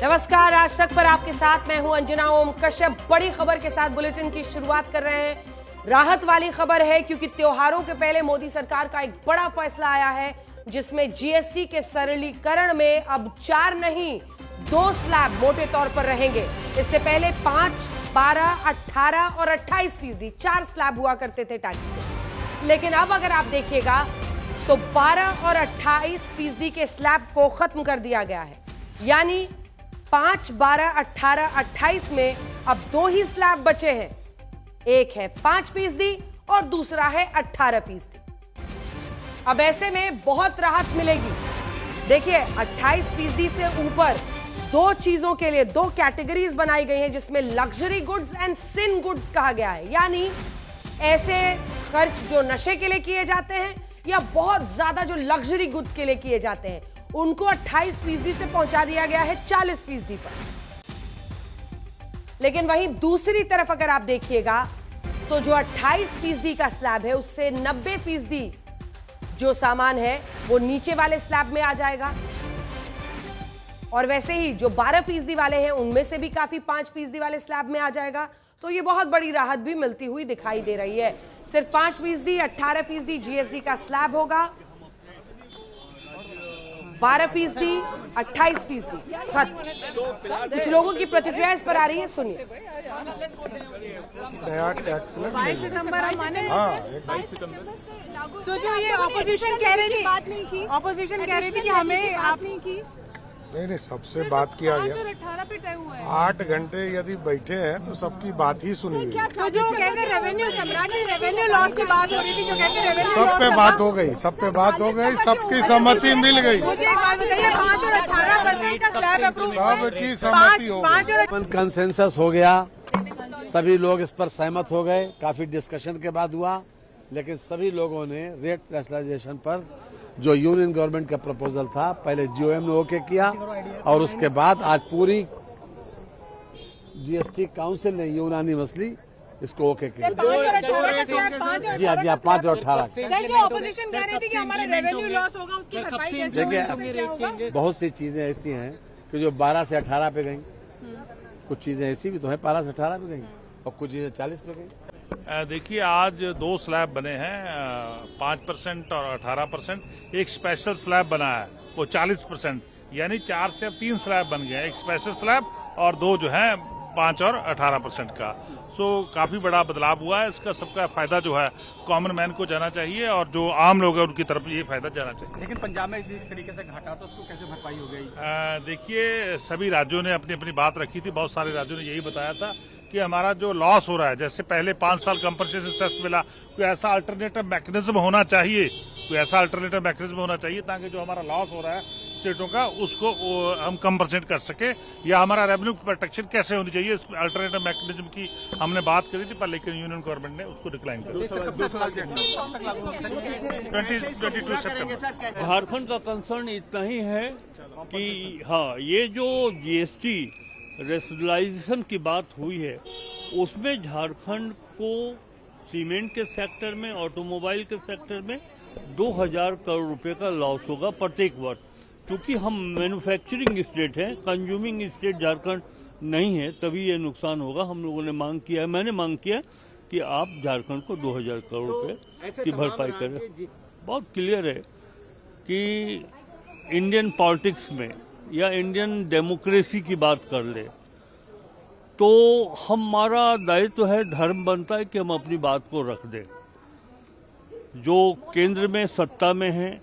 नमस्कार, आज तक पर आपके साथ मैं हूं अंजना ओम कश्यप। बड़ी खबर के साथ बुलेटिन की शुरुआत कर रहे हैं। राहत वाली खबर है क्योंकि त्योहारों के पहले मोदी सरकार का एक बड़ा फैसला आया है जिसमें जीएसटी के सरलीकरण में अब 4 नहीं 2 स्लैब मोटे तौर पर रहेंगे। इससे पहले 5, 12, 18 और 28% 4 स्लैब हुआ करते थे टैक्स के, लेकिन अब अगर आप देखिएगा तो 12 और 28% के स्लैब को खत्म कर दिया गया है। यानी 5, 12, 18, 28 में अब 2 ही स्लैब बचे हैं। एक है 5% और दूसरा है 18%। अब ऐसे में बहुत राहत मिलेगी। देखिए, 28% से ऊपर 2 चीजों के लिए 2 कैटेगरीज बनाई गई हैं जिसमें luxury goods and sin goods कहा गया है। यानी ऐसे खर्च जो नशे के लिए किए जाते हैं या बहुत ज्यादा जो लग्जरी गुड्स के लिए किए जाते हैं, उनको 28% से पहुंचा दिया गया है 40% पर। लेकिन वहीं दूसरी तरफ अगर आप देखिएगा तो जो 28% का स्लैब है उससे 90% जो सामान है वो नीचे वाले स्लैब में आ जाएगा। और वैसे ही जो 12% वाले हैं उनमें से भी काफी 5% वाले स्लैब में आ जाएगा। तो ये बहुत बड़ी राहत भी मिलती हुई दिखाई दे रही है। सिर्फ 5%, 18% जीएसटी का स्लैब होगा, 12%, 28% खत्म। कुछ लोगों की प्रतिक्रिया इस पर आ रही है, सुनिए। नया टैक्स लग 22 सितंबर हम माने। तो जो ये ऑपोजिशन कह रही थी, ऑपोजिशन कह रही थी कि हमें आप नहीं की। नहीं, सबसे बात किया गया। 18 पे तय हुआ है। 8 घंटे यदि बैठे हैं तो सबकी बात ही सुनी गई। तो जो कहते रेवेन्यू सम्राट की रेवेन्यू लॉस की बात हो रही थी, जो कहते रेवेन्यू सब पे बात हो गई, सब पे बात हो गई, सबकी सहमति मिल गई। मुझे एक बात बताइए, 5 और 18% का स्लैब अप्रूव, सबकी सहमति हो गई, कंसेंसस हो गया, सभी लोग इस पर सहमत हो गए। काफी डिस्कशन के बाद हुआ, लेकिन सभी लोगों ने रेट रैशनलाइजेशन पर जो यूनियन गवर्नमेंट का प्रपोजल था, पहले जीओएम ने ओके किया और उसके बाद आज पूरी जीएसटी काउंसिल ने यूनानिमसली इसको ओके किया। जी हाँ, जी हाँ, 5 और 18। जो ऑपोजिशन कह रही थी कि हमारा रेवेन्यू लॉस होगा, उसकी भरपाई कैसे देखिए, बहुत सी चीजें ऐसी हैं कि जो 12 से 18 पे गई, कुछ चीजें ऐसी भी तो है 12 से 18 पे गई और कुछ चीजें 40 पे गई। देखिए, आज 2 स्लैब बने हैं, 5% और 18%। एक स्पेशल स्लैब बना है वो 40%, यानी 4 से 3 स्लैब बन गए। एक स्पेशल स्लैब और 2 जो है 5 और 18% का। सो काफी बड़ा बदलाव हुआ है। इसका सबका फायदा जो है कॉमन मैन को जाना चाहिए और जो आम लोग हैं उनकी तरफ ये फायदा जाना चाहिए। लेकिन पंजाब में जिस तरीके से घाटा तो उसको कैसे भरपाई हो गई? देखिए, सभी राज्यों ने अपनी अपनी बात रखी थी। बहुत सारे राज्यों ने यही बताया था कि हमारा जो लॉस हो रहा है, जैसे पहले 5 साल कंपनसेशन सेस मिला, कोई ऐसा अल्टरनेटिव मैकेनिज्म होना चाहिए, ताकि जो हमारा लॉस हो रहा है स्टेटों का उसको हम कंपनसेट कर सके, या हमारा रेवेन्यू प्रोटेक्शन कैसे होनी चाहिए, इस अल्टरनेटिव मैकेनिज्म की हमने बात करी थी, पर लेकिन यूनियन गवर्नमेंट ने उसको डिक्लाइन कर दिया। 22 सितंबर। झारखंड का कंसर्न इतना ही है कि हाँ, ये जो जीएसटी रेशनलाइजेशन की बात हुई है उसमें झारखंड को सीमेंट के सेक्टर में, ऑटोमोबाइल के सेक्टर में 2000 करोड़ रुपए का लॉस होगा प्रत्येक वर्ष। क्योंकि हम मैन्युफैक्चरिंग स्टेट हैं, कंज्यूमिंग स्टेट झारखंड नहीं है, तभी ये नुकसान होगा। हम लोगों ने मांग किया है, मैंने मांग किया कि आप झारखंड को 2000 करोड़ रुपए की भरपाई करें। बहुत क्लियर है कि इंडियन पॉलिटिक्स में या इंडियन डेमोक्रेसी की बात कर ले तो हमारा दायित्व है, धर्म बनता है कि हम अपनी बात को रख दें। जो केंद्र में सत्ता में है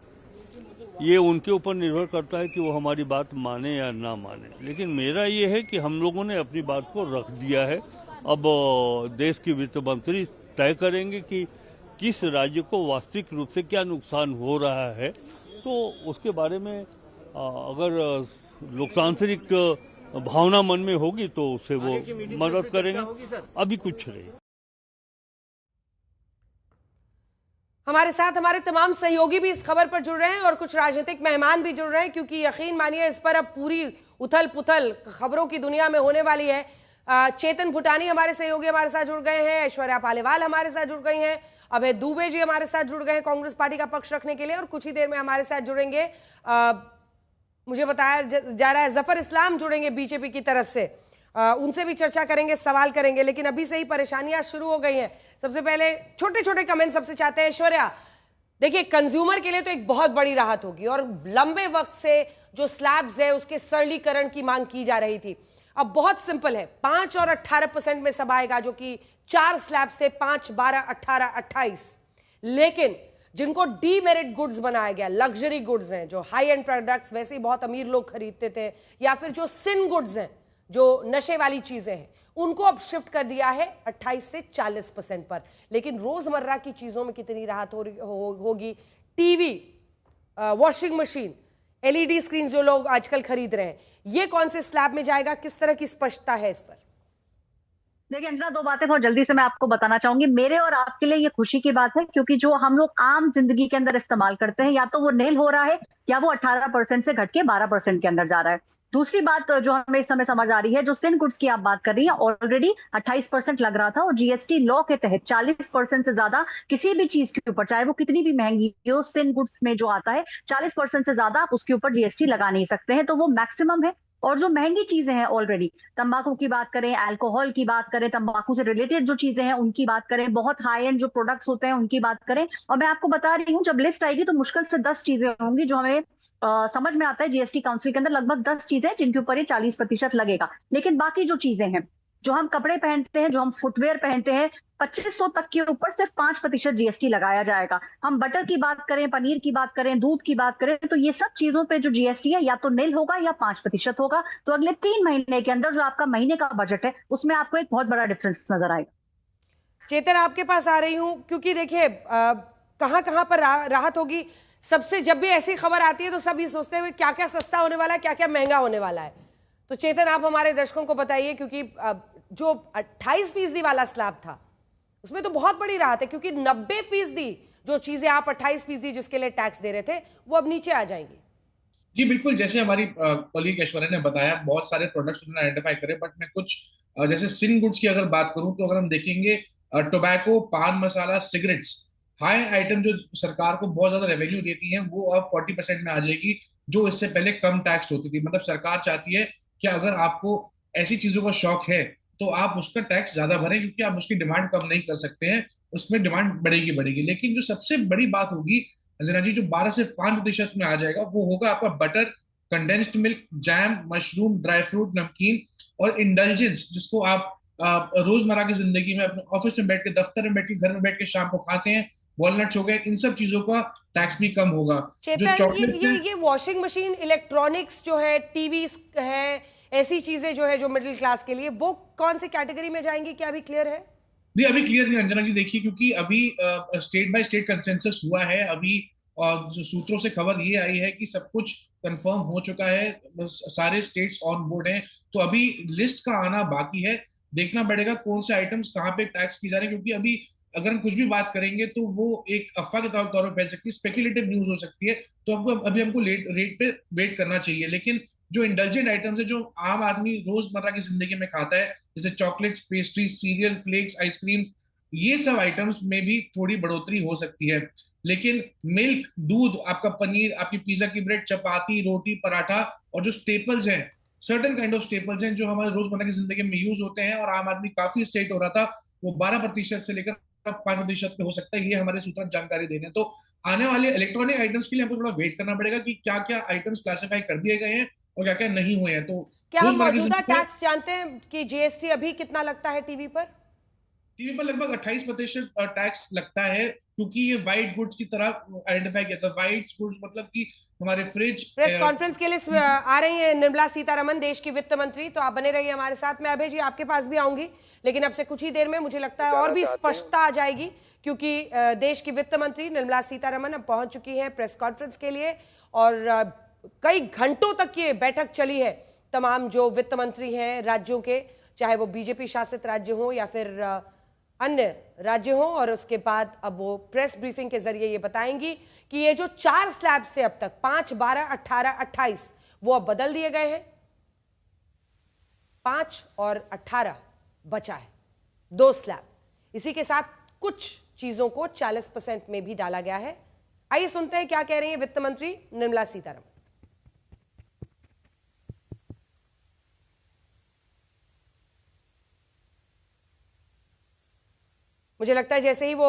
ये उनके ऊपर निर्भर करता है कि वो हमारी बात माने या ना माने, लेकिन मेरा ये है कि हम लोगों ने अपनी बात को रख दिया है। अब देश की वित्त मंत्री तय करेंगे कि किस राज्य को वास्तविक रूप से क्या नुकसान हो रहा है, तो उसके बारे में अगर लोकतांत्रिक भावना मन में होगी तो उससे वो मदद करेंगे। अभी कुछ नहीं। हमारे साथ हमारे तमाम सहयोगी भी इस खबर पर जुड़ रहे हैं और कुछ राजनीतिक मेहमान भी जुड़ रहे हैं, क्योंकि यकीन मानिए इस पर अब पूरी उथल पुथल खबरों की दुनिया में होने वाली है। चेतन भूटानी हमारे सहयोगी हमारे साथ जुड़ गए हैं, ऐश्वर्या पालीवाल हमारे साथ जुड़ गई हैं, अभय दुबे जी हमारे साथ जुड़ गए हैं कांग्रेस पार्टी का पक्ष रखने के लिए, और कुछ ही देर में हमारे साथ जुड़ेंगे मुझे बताया जा रहा है। जफर इस्लाम जुड़ेंगे बीजेपी की तरफ से, उनसे भी चर्चा करेंगे, सवाल करेंगे, लेकिन अभी से ही परेशानियां शुरू हो गई हैं। सबसे पहले छोटे छोटे कमेंट सबसे चाहते हैं ऐश्वर्या। देखिए, कंज्यूमर के लिए तो एक बहुत बड़ी राहत होगी और लंबे वक्त से जो स्लैब्स है उसके सरलीकरण की मांग की जा रही थी। अब बहुत सिंपल है, 5 और 18% में सब आएगा, जो कि 4 स्लैब्स थे, 5, 12, 18, 28। लेकिन जिनको डीमेरिट गुड्स बनाया गया, लग्जरी गुड्स हैं, जो हाई एंड प्रोडक्ट्स वैसे ही बहुत अमीर लोग खरीदते थे, या फिर जो सिन गुड्स हैं, जो नशे वाली चीजें हैं, उनको अब शिफ्ट कर दिया है 28 से 40% पर। लेकिन रोजमर्रा की चीजों में कितनी राहत होगी? TV, washing machine, LED screen जो लोग आजकल खरीद रहे हैं, ये कौन से स्लैब में जाएगा? किस तरह की स्पष्टता है इस पर? देखिए अंजना, 2 बातें बहुत जल्दी से मैं आपको बताना चाहूंगी। मेरे और आपके लिए ये खुशी की बात है, क्योंकि जो हम लोग आम जिंदगी के अंदर इस्तेमाल करते हैं, या तो वो नील हो रहा है या वो 18% से घट के 12% के अंदर जा रहा है। दूसरी बात जो हमें इस समय समझ आ रही है, जो सिन गुड्स की आप बात कर रही हैं, ऑलरेडी 28% लग रहा था और जीएसटी लॉ के तहत 40% से ज्यादा किसी भी चीज के ऊपर, चाहे वो कितनी भी महंगी हो, सिन गुड्स में जो आता है 40% से ज्यादा आप उसके ऊपर जीएसटी लगा नहीं सकते हैं, तो वो मैक्सिमम है। और जो महंगी चीजें हैं, ऑलरेडी तंबाकू की बात करें, अल्कोहल की बात करें, तंबाकू से रिलेटेड जो चीजें हैं उनकी बात करें, बहुत हाई एंड जो प्रोडक्ट्स होते हैं उनकी बात करें, और मैं आपको बता रही हूँ, जब लिस्ट आएगी तो मुश्किल से 10 चीजें होंगी जो हमें समझ में आता है। जीएसटी काउंसिल के अंदर लगभग 10 चीजें जिनके ऊपर ये 40% लगेगा। लेकिन बाकी जो चीजें हैं, जो हम कपड़े पहनते हैं, जो हम फुटवेयर पहनते हैं, 2500 तक के ऊपर सिर्फ 5% जीएसटी लगाया जाएगा। हम बटर की बात करें, पनीर की बात करें, दूध की बात करें, तो ये सब चीजों पे जो जीएसटी है या तो निल होगा या 5% होगा। तो अगले 3 महीने के अंदर जो आपका महीने का बजट है उसमें आपको एक बहुत बड़ा डिफरेंस नजर आएगा। चेतन, आपके पास आ रही हूं, क्योंकि देखिए कहां कहां पर राहत होगी। सबसे जब भी ऐसी खबर आती है तो सब ये सोचते हैं क्या क्या सस्ता होने वाला है, क्या क्या महंगा होने वाला है। तो चेतन, आप हमारे दर्शकों को बताइए, क्योंकि जो 28% वाला स्लैब था उसमें तो बहुत बड़ी राहत है, क्योंकि 90% जो चीजें आप 28% जिसके लिए टैक्स दे रहे थे वो अब नीचे आ जाएंगी। जी बिल्कुल, जैसे हमारी कॉलीग ऐश्वर्या ने बताया, बहुत सारे प्रोडक्ट्स उन्होंने आइडेंटिफाई करे, बट मैं कुछ जैसे सिन गुड्स की अगर बात करूं तो अगर हम देखेंगे टोबैको, पान मसाला, सिगरेट्स, हाई आइटम जो सरकार को बहुत ज्यादा रेवेन्यू देती हैं, वो अब 40% में आ जाएगी, जो इससे पहले कम टैक्स होती थी। मतलब सरकार चाहती है कि अगर आपको ऐसी चीजों का शौक है तो आप उसका टैक्स ज्यादा भरें, क्योंकि आप उसकी डिमांड कम नहीं कर सकते हैं, उसमें डिमांड बढ़ेगी। लेकिन जो सबसे बड़ी बात होगी अंजना जी, जो 12 से 5% में आ जाएगा, वो होगा आपका butter, condensed milk, jam, mushroom, dry fruit, नमकीन और इंडल्जेंस, जिसको आप रोजमर्रा की जिंदगी में अपने ऑफिस में बैठ के, दफ्तर में बैठ के, घर में बैठ के शाम को खाते हैं, वॉलनट्स हो गए, इन सब चीजों का टैक्स भी कम होगा। चेतन, ये वॉशिंग मशीन, इलेक्ट्रॉनिक्स जो है, टीवी है, ऐसी चीजें जो है जो मिडिल क्लास के लिए, वो कौन सी कैटेगरी में जाएंगी, क्या अभी क्लियर है? जी अभी क्लियर नहीं अंजना जी, देखिए, क्योंकि अभी स्टेट बाय स्टेट कंसेंसस हुआ है अभी, और जो सूत्रों से खबर ये आई है कि सब कुछ कंफर्म हो चुका है, सारे स्टेट्स ऑन बोर्ड हैं, तो अभी लिस्ट का आना बाकी है। देखना पड़ेगा कौन से आइटम्स कहाँ पे टैक्स की जा रहे हैं, क्योंकि अभी अगर हम कुछ भी बात करेंगे तो वो एक अफवाह के तौर पर फैल सकती है, स्पेकुलेटिव न्यूज हो सकती है, तो हमको रेट पे वेट करना चाहिए। लेकिन जो इंडल्जेंट आइटम्स है, जो आम आदमी रोजमर्रा की जिंदगी में खाता है, जैसे chocolates, pastry, cereal, flakes, ice cream, ये सब आइटम्स में भी थोड़ी बढ़ोतरी हो सकती है। लेकिन मिल्क, दूध, आपका पनीर, आपकी पिज्जा की ब्रेड, चपाती, रोटी, पराठा, और जो स्टेपल्स हैं, सर्टेन काइंड ऑफ स्टेपल्स हैं जो हमारे रोजमर्रा की जिंदगी में यूज होते हैं और आम आदमी काफी सेट हो रहा था, वो 12% से लेकर 5% पे हो सकता है, ये हमारे सूत्र जानकारी दे रहे हैं। तो आने वाले इलेक्ट्रॉनिक आइटम्स के लिए हमको थोड़ा वेट करना पड़ेगा कि क्या क्या आइटम्स क्लासिफाई कर दिए गए हैं और क्या क्या नहीं हुए हैं। तो क्या हम मौजूदा टैक्स जानते हैं कि जीएसटी अभी कितना लगता है टीवी पर? टीवी पर लगभग 28% टैक्स लगता है, क्योंकि ये व्हाइट गुड्स की तरह आइडेंटिफाई किया था। व्हाइट गुड्स मतलब कि हमारे फ्रिज। प्रेस कॉन्फ्रेंस के लिए आ रही है निर्मला सीतारमण, देश की वित्त मंत्री, तो आप बने रहिए हमारे साथ। मैं अभय जी आपके पास भी आऊंगी, लेकिन अब से कुछ ही देर में मुझे लगता है और भी स्पष्टता आ जाएगी, क्योंकि देश की वित्त मंत्री निर्मला सीतारमण अब पहुंच चुकी है प्रेस कॉन्फ्रेंस के लिए, और कई घंटों तक ये बैठक चली है। तमाम जो वित्त मंत्री हैं राज्यों के, चाहे वो बीजेपी शासित राज्य हो या फिर अन्य राज्य हो, और उसके बाद अब वो प्रेस ब्रीफिंग के जरिए ये बताएंगी कि ये जो 4 स्लैब से अब तक 5, 12, 18, 28 वो अब बदल दिए गए हैं। 5 और 18 बचा है, 2 स्लैब। इसी के साथ कुछ चीजों को 40% में भी डाला गया है। आइए सुनते हैं क्या कह रही है वित्त मंत्री निर्मला सीतारमण। मुझे लगता है जैसे ही वो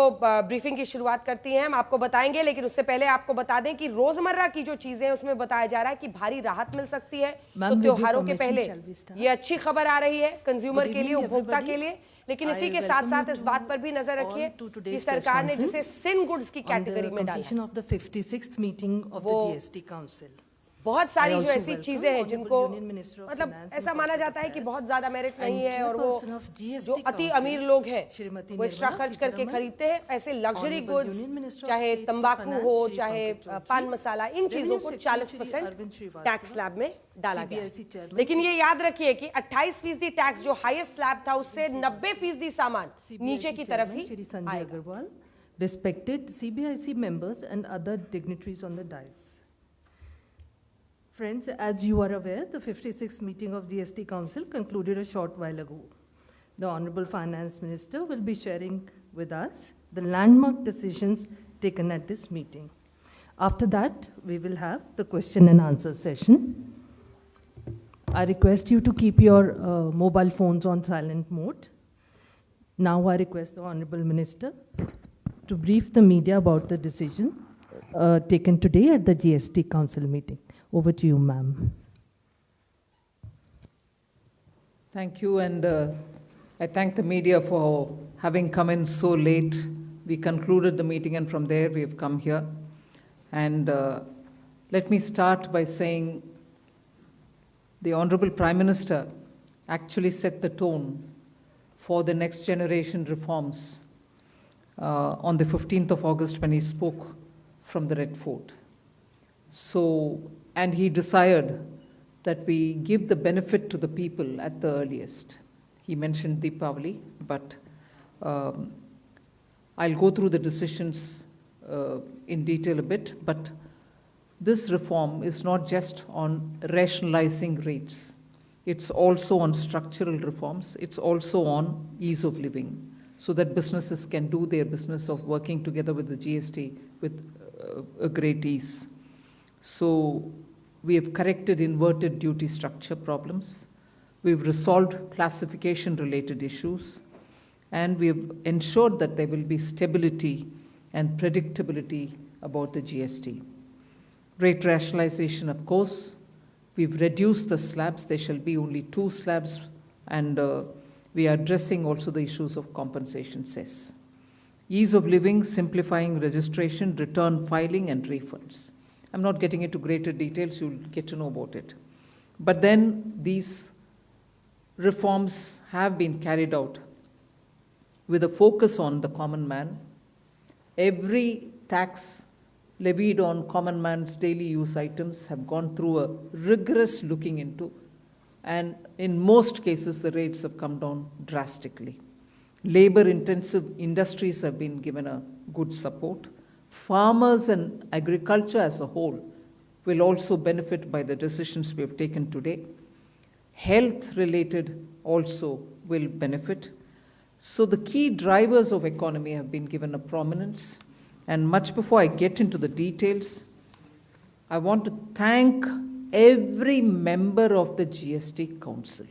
ब्रीफिंग की शुरुआत करती हैं हम आपको बताएंगे, लेकिन उससे पहले आपको बता दें कि रोजमर्रा की जो चीजें हैं उसमें बताया जा रहा है कि भारी राहत मिल सकती है। तो त्योहारों के पहले ये अच्छी खबर आ रही है कंज्यूमर के लिए, उपभोक्ता के लिए। लेकिन इसी के साथ साथ इस बात पर भी नजर रखिए कि सरकार ने जिसे सिन गुड्स की कैटेगरी में डाला, वो बहुत सारी जो ऐसी चीजें हैं जिनको मतलब ऐसा माना जाता है कि बहुत ज्यादा मेरिट नहीं है, और वो जो अति अमीर लोग हैं वो एक्स्ट्रा खर्च करके खरीदते हैं। ऐसे लग्जरी गुड्स, चाहे तंबाकू हो, चाहे पान मसाला, इन चीजों को 40% टैक्स स्लैब में डाला गया। लेकिन ये याद रखिए कि 28% टैक्स जो हाईएस्ट स्लैब था, उससे 90% सामान नीचे की तरफ ही आएगा। Respected CBIC members and other dignitaries on the dais. Friends, as you are aware, the 56th meeting of GST Council concluded a short while ago. The Honorable Finance Minister will be sharing with us the landmark decisions taken at this meeting. After that, we will have the question and answer session. I request you to keep your mobile phones on silent mode. Now I request the Honorable Minister to brief the media about the decision taken today at the GST Council meeting. Over to you, ma'am. Thank you, and I thank the media for having come in so late. We concluded the meeting, and from there we have come here. And let me start by saying the Honorable Prime Minister actually set the tone for the next generation reforms on the 15th of August when he spoke from the Red Fort. And he desired that we give the benefit to the people at the earliest. He mentioned Deepavali, but I'll go through the decisions in detail a bit. But this reform is not just on rationalizing rates. It's also on structural reforms. It's also on ease of living, so that businesses can do their business of working together with the GST with a great ease. So we have corrected inverted duty structure problems. We've resolved classification-related issues. And we have ensured that there will be stability and predictability about the GST. Rate rationalization, of course. We've reduced the slabs. There shall be only 2 slabs. And we are addressing also the issues of compensation cess. Ease of living, simplifying registration, return filing, and refunds. I'm not getting into greater details, you'll get to know about it. But then these reforms have been carried out with a focus on the common man. Every tax levied on common man's daily use items have gone through a rigorous looking into, and in most cases the rates have come down drastically. Labor-intensive industries have been given a good support. Farmers and agriculture as a whole will also benefit by the decisions we have taken today. Health-related also will benefit. So the key drivers of economy have been given a prominence. And much before I get into the details, I want to thank every member of the GST Council.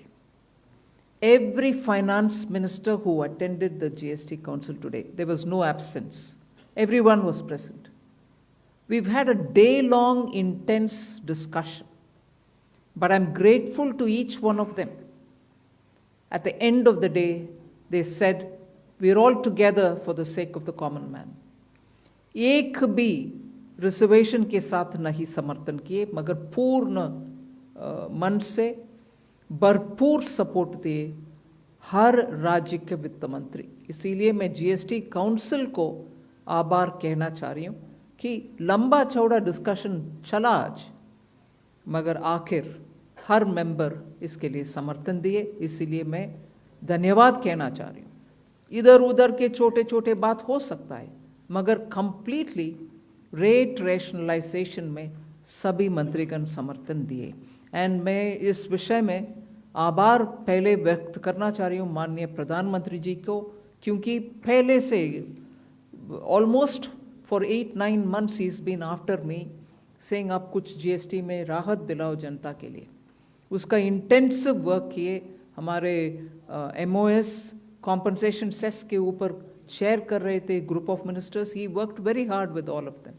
Every finance minister who attended the GST Council today. There was no absence. Everyone was present. We've had a day-long intense discussion, but I'm grateful to each one of them. At the end of the day, they said, we're all together for the sake of the common man. एक भी reservation के साथ नहीं समर्थन किए, मगर पूर्ण मन से भरपूर सपोर्ट दिए हर राज्य के वित्त मंत्री। इसीलिए मैं जीएसटी काउंसिल को आभार कहना चाह रही हूँ कि लंबा चौड़ा डिस्कशन चला आज, मगर आखिर हर मेंबर इसके लिए समर्थन दिए, इसीलिए मैं धन्यवाद कहना चाह रही हूँ। इधर उधर के छोटे छोटे बात हो सकता है, मगर कंप्लीटली रेट रैशनलाइजेशन में सभी मंत्रीगण समर्थन दिए। एंड मैं इस विषय में आभार पहले व्यक्त करना चाह रही हूँ माननीय प्रधानमंत्री जी को, क्योंकि पहले से ऑलमोस्ट फॉर 8-9 months ही is been after me saying आप कुछ जीएसटी में राहत दिलाओ जनता के लिए। उसका इंटेंसिव वर्क किए, हमारे एमओएस कॉम्पनसेशन सेस के ऊपर चेयर कर रहे थे group of ministers, he worked very hard with all of them.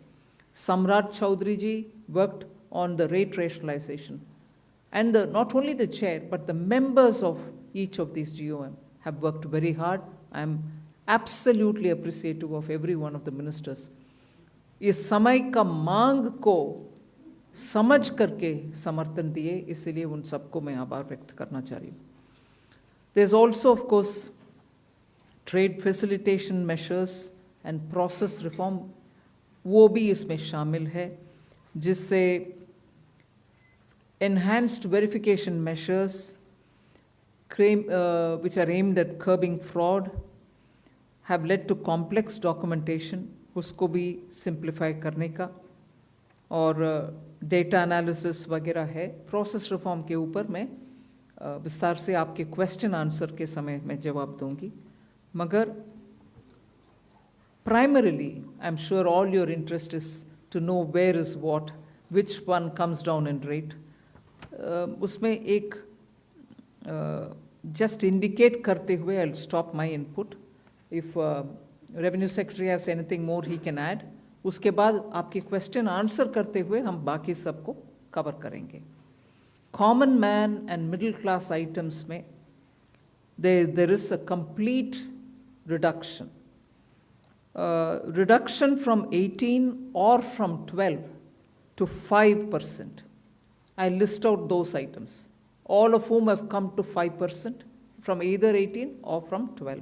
Samrat Chaudhary ji worked on the rate rationalization. And not only the chair, but the members of each of these GOM have worked very hard. I am absolutely appreciative of every one of the ministers. इस समय का मांग को समझ करके समर्थन दिए, इसलिए उन सबको मैं आभार व्यक्त करना चाह रही हूँ. There is also, of course, trade facilitation measures and process reform, वो भी इसमें शामिल है, जिससे enhanced verification measures which are aimed at curbing fraud have led to complex documentation, उसको भी simplify करने का, और डेटा एनालिसिस वगैरह है. प्रोसेस रिफॉर्म के ऊपर मैं विस्तार से आपके क्वेश्चन आंसर के समय में जवाब दूंगी. मगर primarily, I'm sure all your interest is to know where is what, which one comes down in rate. उसमें एक just indicate करते हुए I'll stop my input. If Revenue Secretary has anything more he can add. उसके बाद आपके question answer करते हुए हम बाकी सबको कवर करेंगे. Common man and middle class items में there is a complete reduction. Reduction from 18 or from 12 to 5%. I list out those items, all of whom have come to 5% from either 18 or from 12.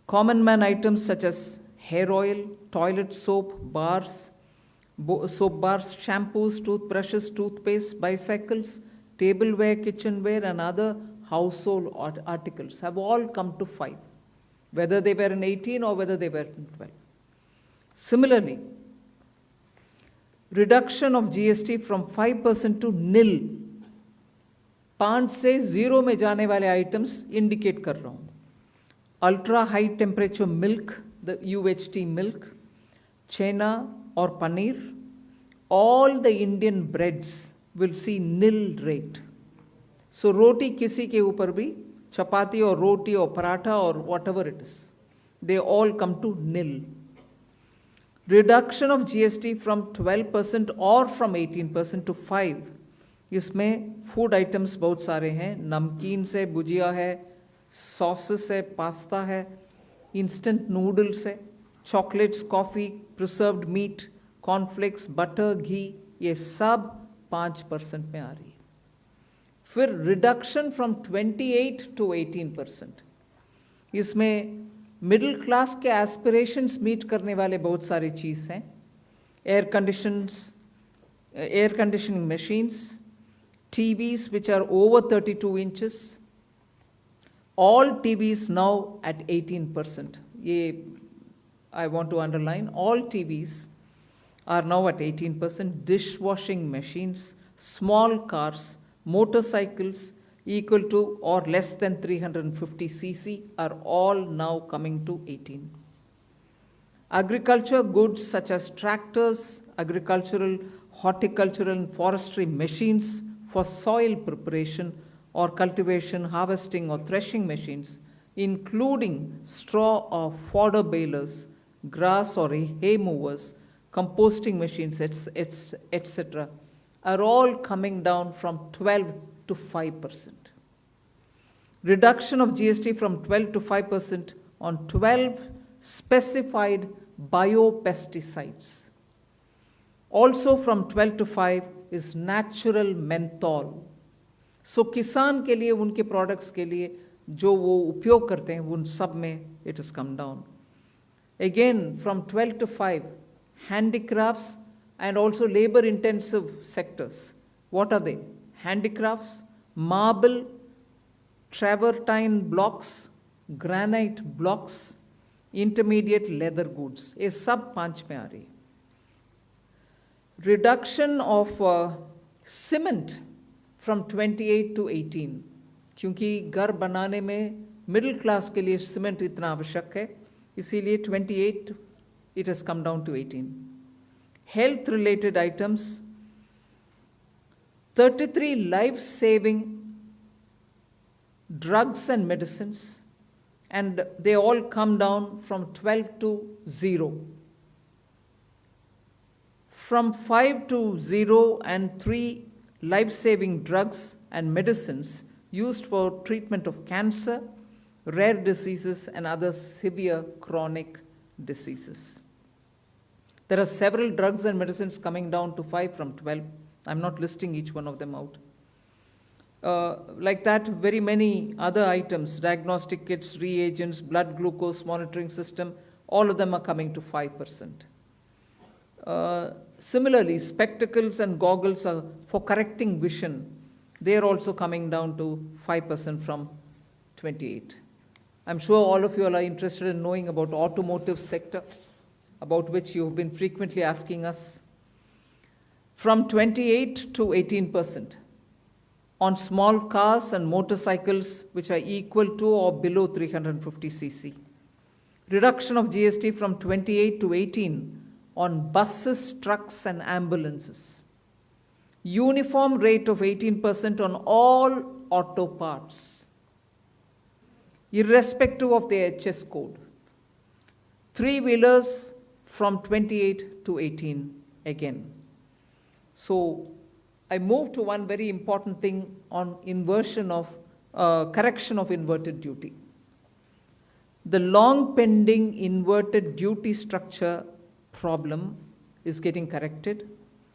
Common man items such as hair oil, toilet soap, soap bars, shampoos, toothbrushes, toothpaste, bicycles, tableware, kitchenware, and other household articles have all come to 5, whether they were in 18 or whether they were in 12. Similarly, reduction of GST from 5% to nil. 5 से 0 में जाने वाले items indicate कर रहा हूँ. Ultra high temperature milk, the UHT milk, chena or paneer, all the Indian breads will see nil rate. So roti किसी के ऊपर भी, chapati or roti or paratha or whatever it is, they all come to nil. Reduction of GST from 12% or from 18% to 5. इसमें food items बहुत सारे हैं. नमकीन से भुजिया है, सॉसेस है, पास्ता है, इंस्टेंट नूडल्स है, chocolates, coffee, preserved meat, cornflakes, butter, ghee, ये सब 5% में आ रही है. फिर रिडक्शन फ्रॉम 28 to 18%. इसमें मिडिल क्लास के एस्पिरेशंस मीट करने वाले बहुत सारी चीज़ हैं. Air conditioning machines, TVs which are over 32 inches, all TVs now at 18%. I want to underline, all TVs are now at 18%. Dishwashing machines, small cars, motorcycles equal to or less than 350 cc are all now coming to 18. Agriculture goods such as tractors, agricultural, horticultural and forestry machines for soil preparation or cultivation, harvesting or threshing machines, including straw or fodder balers, grass or hay movers, composting machines, etc., are all coming down from 12 to 5%. Reduction of GST from 12 to 5% on 12 specified biopesticides. Also from 12 to 5 is natural menthol. So किसान के लिए, उनके products के लिए जो वो उपयोग करते हैं, उन सब में it has come down. Again, from 12 to 5, handicrafts and also labor-intensive sectors. What are they? Handicrafts, marble, travertine blocks, granite blocks, intermediate leather goods. ये सब 5 में आ रही है. Reduction of cement from 28 to 18. क्योंकि घर बनाने में मिडिल क्लास के लिए सीमेंट इतना आवश्यक है, इसीलिए 28 it has come down to 18. Health related items, 33 life saving drugs and medicines and they all come down from 12 to 0. From 5 to 0 and 3 life-saving drugs and medicines used for treatment of cancer, rare diseases, and other severe chronic diseases. There are several drugs and medicines coming down to 5 from 12. I'm not listing each one of them out. Like that, very many other items, diagnostic kits, reagents, blood glucose monitoring system, all of them are coming to 5%. Similarly, spectacles and goggles are for correcting vision. They are also coming down to 5% from 28. I'm sure all of you are interested in knowing about automotive sector, about which you have been frequently asking us. From 28 to 18% on small cars and motorcycles which are equal to or below 350 cc. Reduction of GST from 28 to 18 on buses, trucks, and ambulances. Uniform rate of 18% on all auto parts, irrespective of the HS code. Three-wheelers from 28 to 18 again. So I move to one very important thing on inversion of correction of inverted duty. The long pending inverted duty structure problem is getting corrected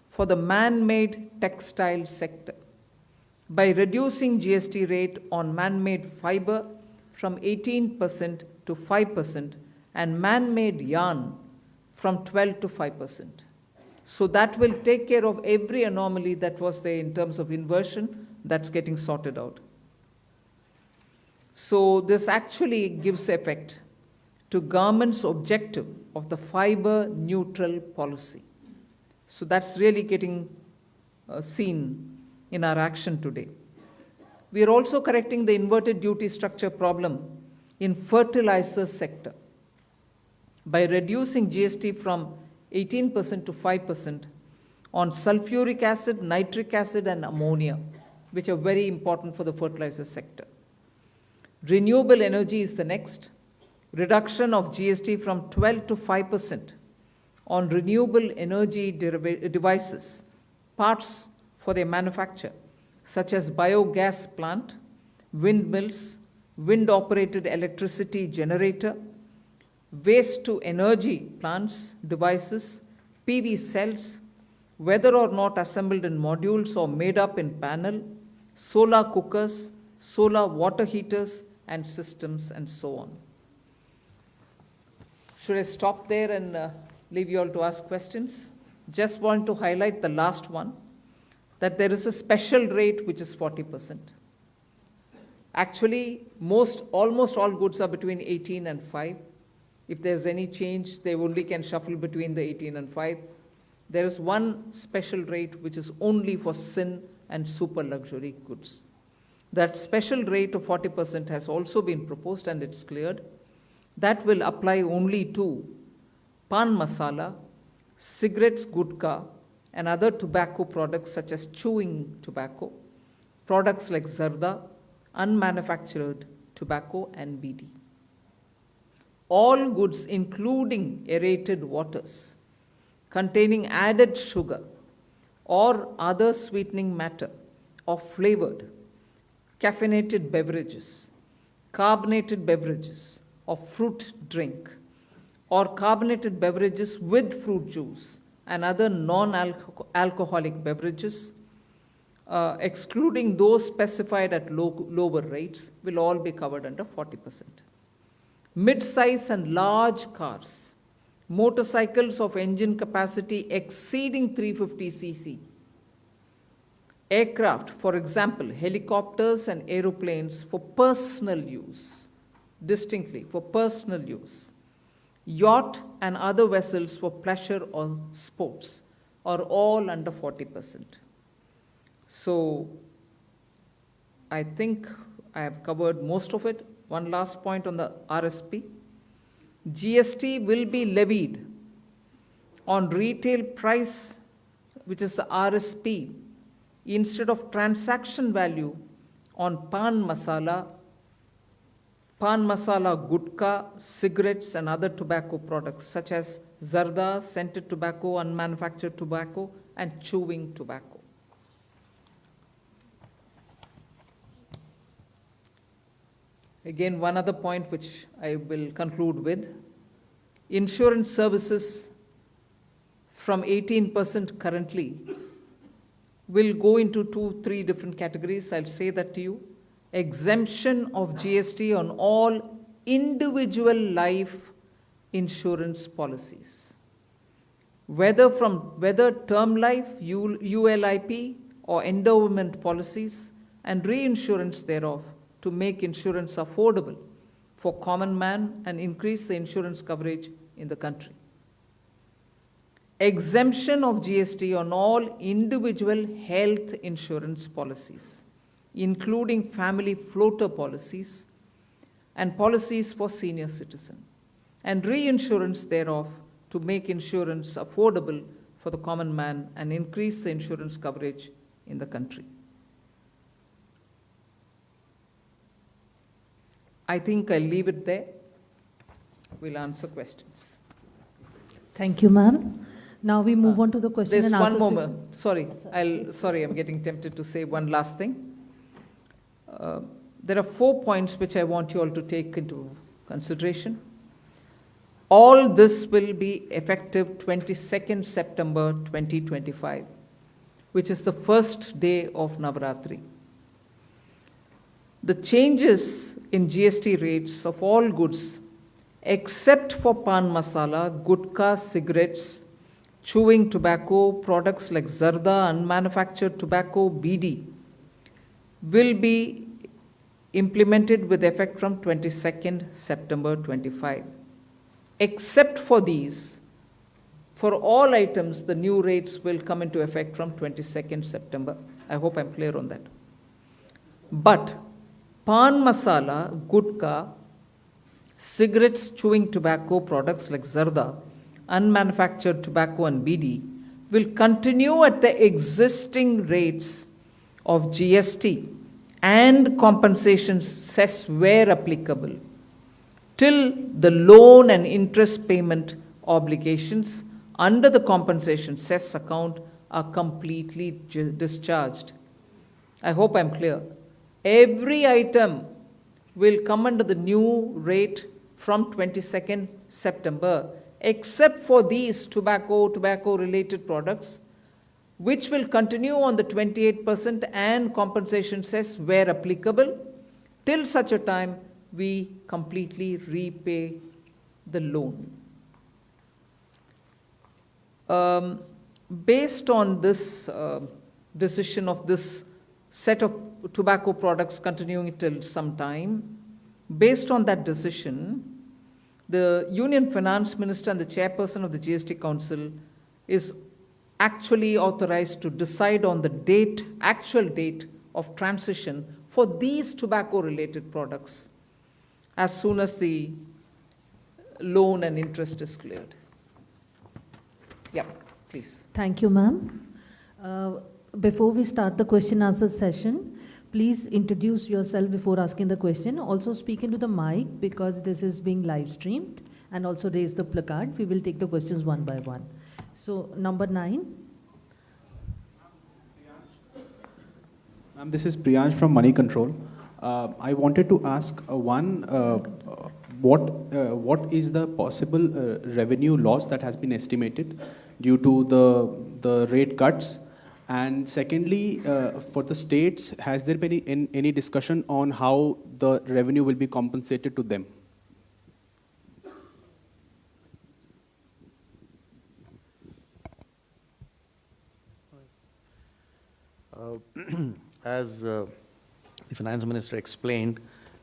for the man-made textile sector by reducing GST rate on man-made fiber from 18% to 5% and man-made yarn from 12 to 5%. So that will take care of every anomaly that was there in terms of inversion. That's getting sorted out. So this actually gives effect to government's objective of the fiber neutral policy. So that's really getting seen in our action today. We are also correcting the inverted duty structure problem in fertilizer sector by reducing GST from 18% to 5% on sulfuric acid, nitric acid, and ammonia, which are very important for the fertilizer sector. Renewable energy is the next. Reduction of GST from 12 to 5% on renewable energy devices, parts for their manufacture, such as biogas plant, windmills, wind-operated electricity generator, waste-to-energy plants, devices, PV cells, whether or not assembled in modules or made up in panel, solar cookers, solar water heaters, and systems, and so on. Should I stop there and leave you all to ask questions? Just want to highlight the last one, that there is a special rate which is 40%. Actually, almost all goods are between 18 and 5. If there's any change, they only can shuffle between the 18 and 5. There is one special rate which is only for sin and super luxury goods. That special rate of 40% has also been proposed and it's cleared. That will apply only to pan masala, cigarettes, gutka, and other tobacco products such as chewing tobacco, products like zarda, unmanufactured tobacco, and BD. All goods, including aerated waters, containing added sugar or other sweetening matter, or flavored, caffeinated beverages, carbonated beverages, or fruit drink, or carbonated beverages with fruit juice and other non-alcoholic beverages, excluding those specified at lower rates, will all be covered under 40%. Mid-size and large cars, motorcycles of engine capacity exceeding 350 cc, aircraft, for example, helicopters and aeroplanes for personal use, distinctly for personal use, yacht and other vessels for pleasure or sports are all under 40%. So I think I have covered most of it. One last point on the RSP. GST will be levied on retail price, which is the RSP, instead of transaction value on pan masala pan masala, gutka, cigarettes and other tobacco products such as zarda, scented tobacco, unmanufactured tobacco and chewing tobacco. Again, one other point which I will conclude with. Insurance services from 18% currently will go into 2-3 different categories. I'll say that to you. Exemption of GST on all individual life insurance policies. Whether term life, ULIP or endowment policies and reinsurance thereof, to make insurance affordable for common man and increase the insurance coverage in the country. Exemption of GST on all individual health insurance policies, including family floater policies and policies for senior citizens, and reinsurance thereof to make insurance affordable for the common man and increase the insurance coverage in the country. I think I'll leave it there. We'll answer questions. Thank you, ma'am. Now we move on to the question There's and answer one more. session. Sorry, I'm getting tempted to say one last thing. There are 4 points which I want you all to take into consideration. All this will be effective 22nd September 2025, which is the first day of Navaratri. The changes in GST rates of all goods, except for pan masala, gutka, cigarettes, chewing tobacco, products like zarda, unmanufactured tobacco, BD, will be implemented with effect from 22nd September 25. Except for these, for all items, the new rates will come into effect from 22nd September. I hope I'm clear on that. But pan masala, gutka, cigarettes, chewing tobacco, products like zarda, unmanufactured tobacco and BD will continue at the existing rates of GST and compensation cess where applicable till the loan and interest payment obligations under the compensation cess account are completely discharged. I hope I'm clear. Every item will come under the new rate from 22nd September, except for these tobacco-related products, which will continue on the 28% and compensation cess where applicable, till such a time we completely repay the loan. Based on this decision of this set of tobacco products continuing till some time, based on that decision, the Union Finance Minister and the Chairperson of the GST Council is actually authorized to decide on the actual date of transition for these tobacco-related products as soon as the loan and interest is cleared. Yeah, please. Thank you, ma'am. Before we start the question answer session, please introduce yourself before asking the question. Also speak into the mic because this is being live streamed, and also raise the placard. We will take the questions one by one. So number 9. Ma'am, this is Priyansh from Money Control. I wanted to ask what is the possible revenue loss that has been estimated due to the rate cuts? And secondly, for the states, has there been any discussion on how the revenue will be compensated to them? As the Finance Minister explained,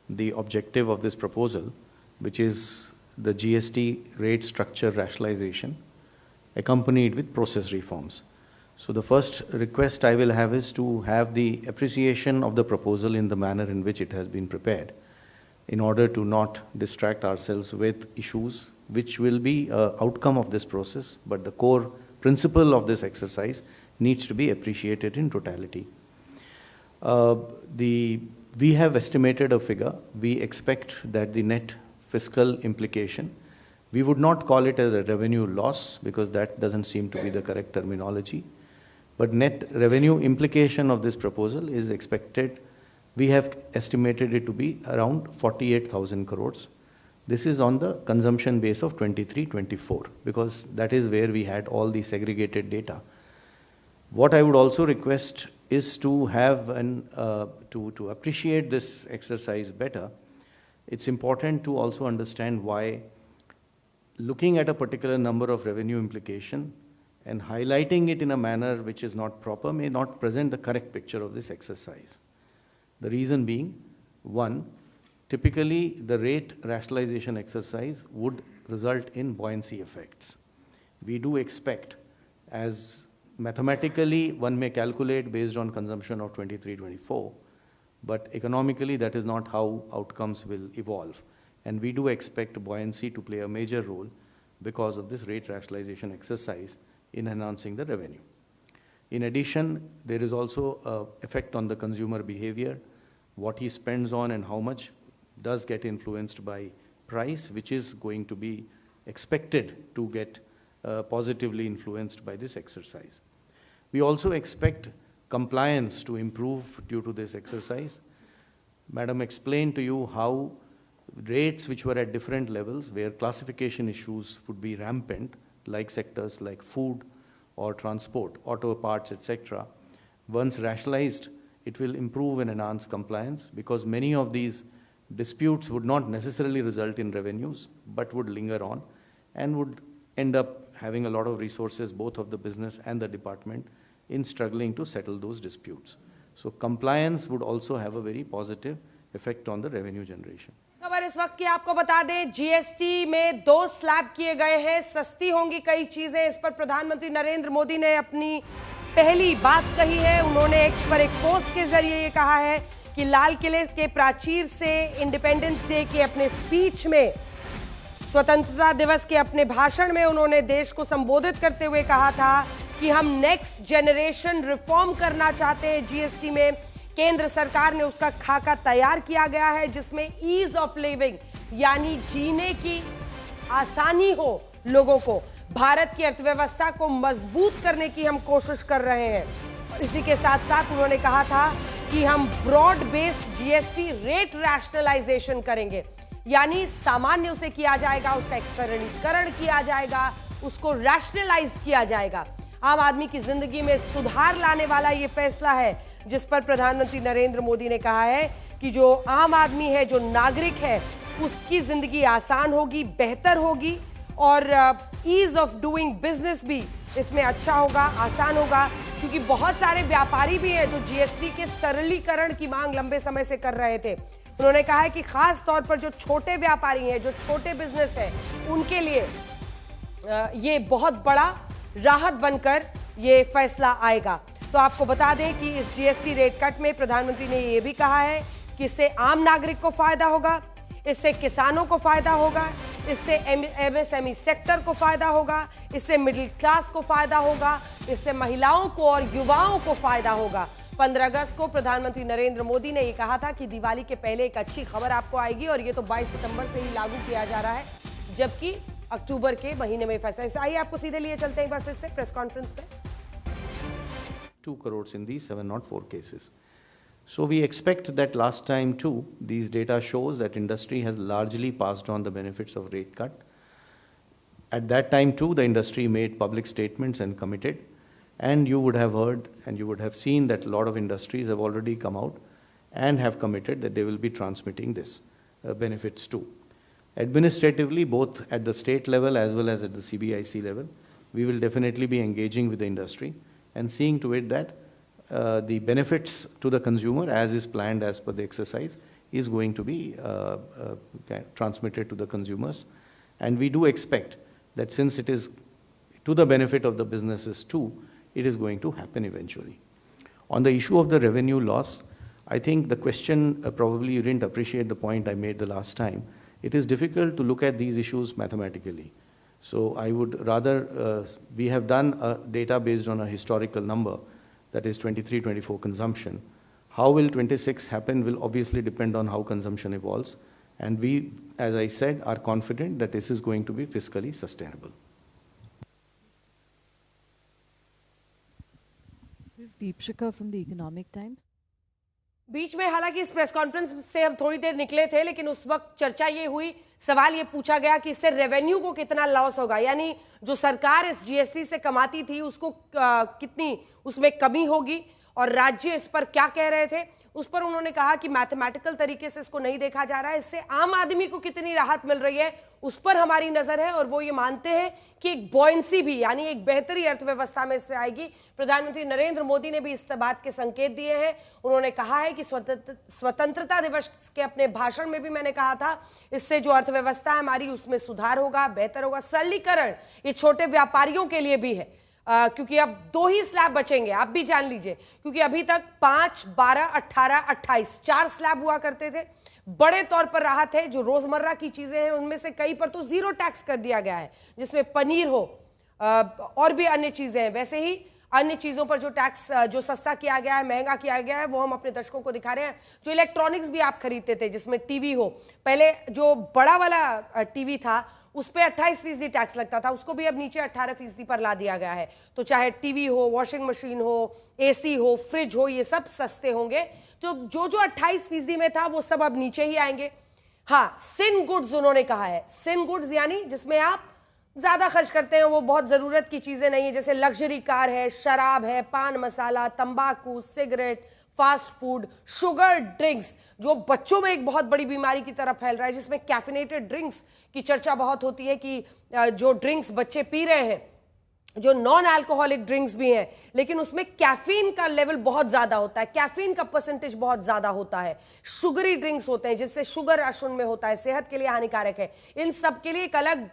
the objective of this proposal, which is the GST rate structure rationalization, accompanied with process reforms. So the first request I will have is to have the appreciation of the proposal in the manner in which it has been prepared, in order to not distract ourselves with issues which will be an outcome of this process, but the core principle of this exercise needs to be appreciated in totality. The We have estimated a figure. We expect that the net fiscal implication, we would not call it as a revenue loss because that doesn't seem to be the correct terminology. But net revenue implication of this proposal is expected, we have estimated it to be around 48,000 crores. This is on the consumption base of 23-24 because that is where we had all the segregated data. What I would also request is to have to appreciate this exercise better. It's important to also understand why looking at a particular number of revenue implication and highlighting it in a manner which is not proper may not present the correct picture of this exercise. The reason being, one, typically the rate rationalization exercise would result in buoyancy effects. We do expect, as mathematically one may calculate based on consumption of 23-24, but economically that is not how outcomes will evolve. And we do expect buoyancy to play a major role because of this rate rationalization exercise in enhancing the revenue. In addition, there is also an effect on the consumer behavior. What he spends on and how much does get influenced by price, which is going to be expected to get positively influenced by this exercise. We also expect compliance to improve due to this exercise. Madam explained to you how rates which were at different levels, where classification issues would be rampant, like sectors like food or transport, auto parts, etc. Once rationalized, it will improve and enhance compliance because many of these disputes would not necessarily result in revenues, but would linger on and would end up having a lot of resources, both of the business and the department, in struggling to settle those disputes. So compliance would also have a very positive effect on the revenue generation. खबर इस वक्त की आपको बता दें, GST में 2 slab किए गए हैं, सस्ती होंगी कई चीजें। इस पर प्रधानमंत्री नरेंद्र मोदी ने अपनी पहली बात कही है। उन्होंने एक्स पर एक पोस्ट के जरिए ये कहा है कि लाल किले के प्राचीर से इंडिपेंडेंस डे के अपने स्पीच में, स्वतंत्रता दिवस के अपने भाषण में उन्होंने देश को संबोधित करते हुए कहा था कि हम नेक्स्ट जनरेशन रिफॉर्म करना चाहते हैं। जीएसटी में केंद्र सरकार ने उसका खाका तैयार किया गया है, जिसमें ईज ऑफ लिविंग यानी जीने की आसानी हो लोगों को, भारत की अर्थव्यवस्था को मजबूत करने की हम कोशिश कर रहे हैं। और इसी के साथ साथ उन्होंने कहा था कि हम broad based GST rate rationalisation करेंगे, यानी सामान्य उसे किया जाएगा, उसका एक सरलीकरण किया जाएगा, उसको रैशनलाइज किया जाएगा। आम आदमी की जिंदगी में सुधार लाने वाला ये फैसला है, जिस पर प्रधानमंत्री नरेंद्र मोदी ने कहा है कि जो आम आदमी है, जो नागरिक है, उसकी जिंदगी आसान होगी, बेहतर होगी और ईज ऑफ डूइंग बिजनेस भी इसमें अच्छा होगा, आसान होगा। क्योंकि बहुत सारे व्यापारी भी हैं जो जीएसटी के सरलीकरण की मांग लंबे समय से कर रहे थे। उन्होंने कहा है कि खास तौर पर जो छोटे व्यापारी हैं, जो छोटे बिजनेस है, उनके लिए ये बहुत बड़ा राहत बनकर ये फैसला आएगा। तो आपको बता दें कि इस जीएसटी रेट कट में प्रधानमंत्री ने ये भी कहा है कि इससे आम नागरिक को फायदा होगा, इससे किसानों को फायदा होगा, इससे एमएसएमई सेक्टर को फायदा होगा, इससे मिडिल क्लास को फायदा होगा, इससे महिलाओं को और युवाओं को फायदा होगा। 15 अगस्त को प्रधानमंत्री नरेंद्र मोदी ने ये कहा था कि दिवाली के पहले एक अच्छी खबर आपको आएगी और ये तो 22 सितंबर से ही लागू किया जा रहा है, जबकि अक्टूबर के महीने में फैसला। आइए आपको सीधे लिए चलते हैं एक बार फिर से प्रेस कॉन्फ्रेंस पे। 2 crores in these 704 cases. So we expect that last time too, these data shows that industry has largely passed on the benefits of rate cut. At that time too, the industry made public statements and committed, and you would have heard and you would have seen that a lot of industries have already come out and have committed that they will be transmitting this benefits too. Administratively, both at the state level as well as at the CBIC level, we will definitely be engaging with the industry and seeing to it that the benefits to the consumer, as is planned as per the exercise, is going to be transmitted to the consumers. And we do expect that since it is to the benefit of the businesses too, it is going to happen eventually. On the issue of the revenue loss, I think the question, probably you didn't appreciate the point I made the last time. It is difficult to look at these issues mathematically. So I would rather, we have done a data based on a historical number, that is 23-24 consumption. How will 26 happen will obviously depend on how consumption evolves. And we, as I said, are confident that this is going to be fiscally sustainable. This is Deepshika from the Economic Times. बीच में हालांकि इस press conference से हम थोड़ी देर निकले थे, लेकिन उस वक्त चर्चा ये हुई, सवाल ये पूछा गया कि इससे रेवेन्यू को कितना लॉस होगा, यानी जो सरकार इस जीएसटी से कमाती थी उसको कितनी उसमें कमी होगी और राज्य इस पर क्या कह रहे थे। उस पर उन्होंने कहा कि मैथमेटिकल तरीके से इसको नहीं देखा जा रहा है, इससे आम आदमी को कितनी राहत मिल रही है उस पर हमारी नजर है, और वो ये मानते हैं कि एक बॉयंसी भी यानी एक बेहतरी अर्थव्यवस्था में इससे आएगी। प्रधानमंत्री नरेंद्र मोदी ने भी इस बात के संकेत दिए हैं। उन्होंने कहा है कि स्वतंत्रता दिवस के अपने भाषण में भी मैंने कहा था, इससे जो अर्थव्यवस्था है हमारी उसमें सुधार होगा, बेहतर होगा। सरलीकरण ये छोटे व्यापारियों के लिए भी है, क्योंकि अब 2 ही स्लैब बचेंगे, आप भी जान लीजिए, क्योंकि अभी तक 5, 12, 18, 28 4 स्लैब हुआ करते थे। बड़े तौर पर राहत है, जो रोजमर्रा की चीजें हैं उनमें से कई पर तो 0 टैक्स कर दिया गया है, जिसमें पनीर हो और भी अन्य चीजें हैं। वैसे ही अन्य चीजों पर जो टैक्स जो सस्ता किया गया है, महंगा किया गया है, वो हम अपने दर्शकों को दिखा रहे हैं। जो इलेक्ट्रॉनिक्स भी आप खरीदते थे, जिसमें टीवी हो, पहले जो बड़ा वाला टीवी था उस पर 28% टैक्स लगता था, उसको भी अब नीचे 18% पर ला दिया गया है। तो चाहे टीवी हो, वॉशिंग मशीन हो, एसी हो, फ्रिज हो, ये सब सस्ते होंगे। तो जो 28% में था वो सब अब नीचे ही आएंगे। हाँ, सिन गुड्स उन्होंने कहा है, सिन गुड्स यानी जिसमें आप ज्यादा खर्च करते हैं, वो बहुत जरूरत की चीजें नहीं है, जैसे लग्जरी कार है, शराब है, पान मसाला, तंबाकू, cigarette, fast food, sugar drinks, जो बच्चों में एक बहुत बड़ी बीमारी की तरफ फैल रहा है, जिसमें कैफिनेटेड ड्रिंक्स की चर्चा बहुत होती है कि जो ड्रिंक्स बच्चे पी रहे हैं, जो नॉन अल्कोहलिक ड्रिंक्स भी हैं, लेकिन उसमें कैफीन का लेवल बहुत ज्यादा होता है, कैफीन का परसेंटेज बहुत ज्यादा होता है। शुगरी ड्रिंक्स होते हैं जिससे शुगर अशुन में होता है, सेहत के लिए हानिकारक है। इन सब के लिए एक अलग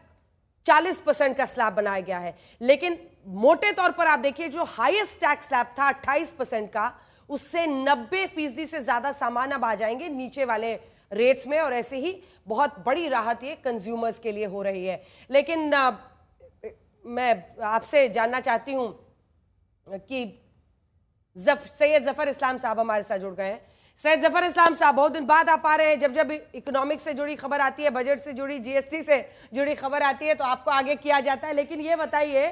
40% का स्लैब बनाया गया है। लेकिन मोटे तौर पर आप देखिए, जो हाईएस्ट टैक्स स्लैब था 28% का, उससे 90% से ज्यादा सामान अब आ जाएंगे नीचे वाले रेट्स में, और ऐसे ही बहुत बड़ी राहत ये कंज्यूमर्स के लिए हो रही है। लेकिन मैं आपसे जानना चाहती हूं कि सैयद जफर इस्लाम साहब हमारे साथ जुड़ गए हैं। सैयद जफर इस्लाम साहब, बहुत दिन बाद आप आ रहे हैं। जब जब इकोनॉमिक्स से जुड़ी खबर आती है, बजट से जुड़ी, जीएसटी से जुड़ी खबर आती है, तो आपको आगे किया जाता है। लेकिन ये बताइए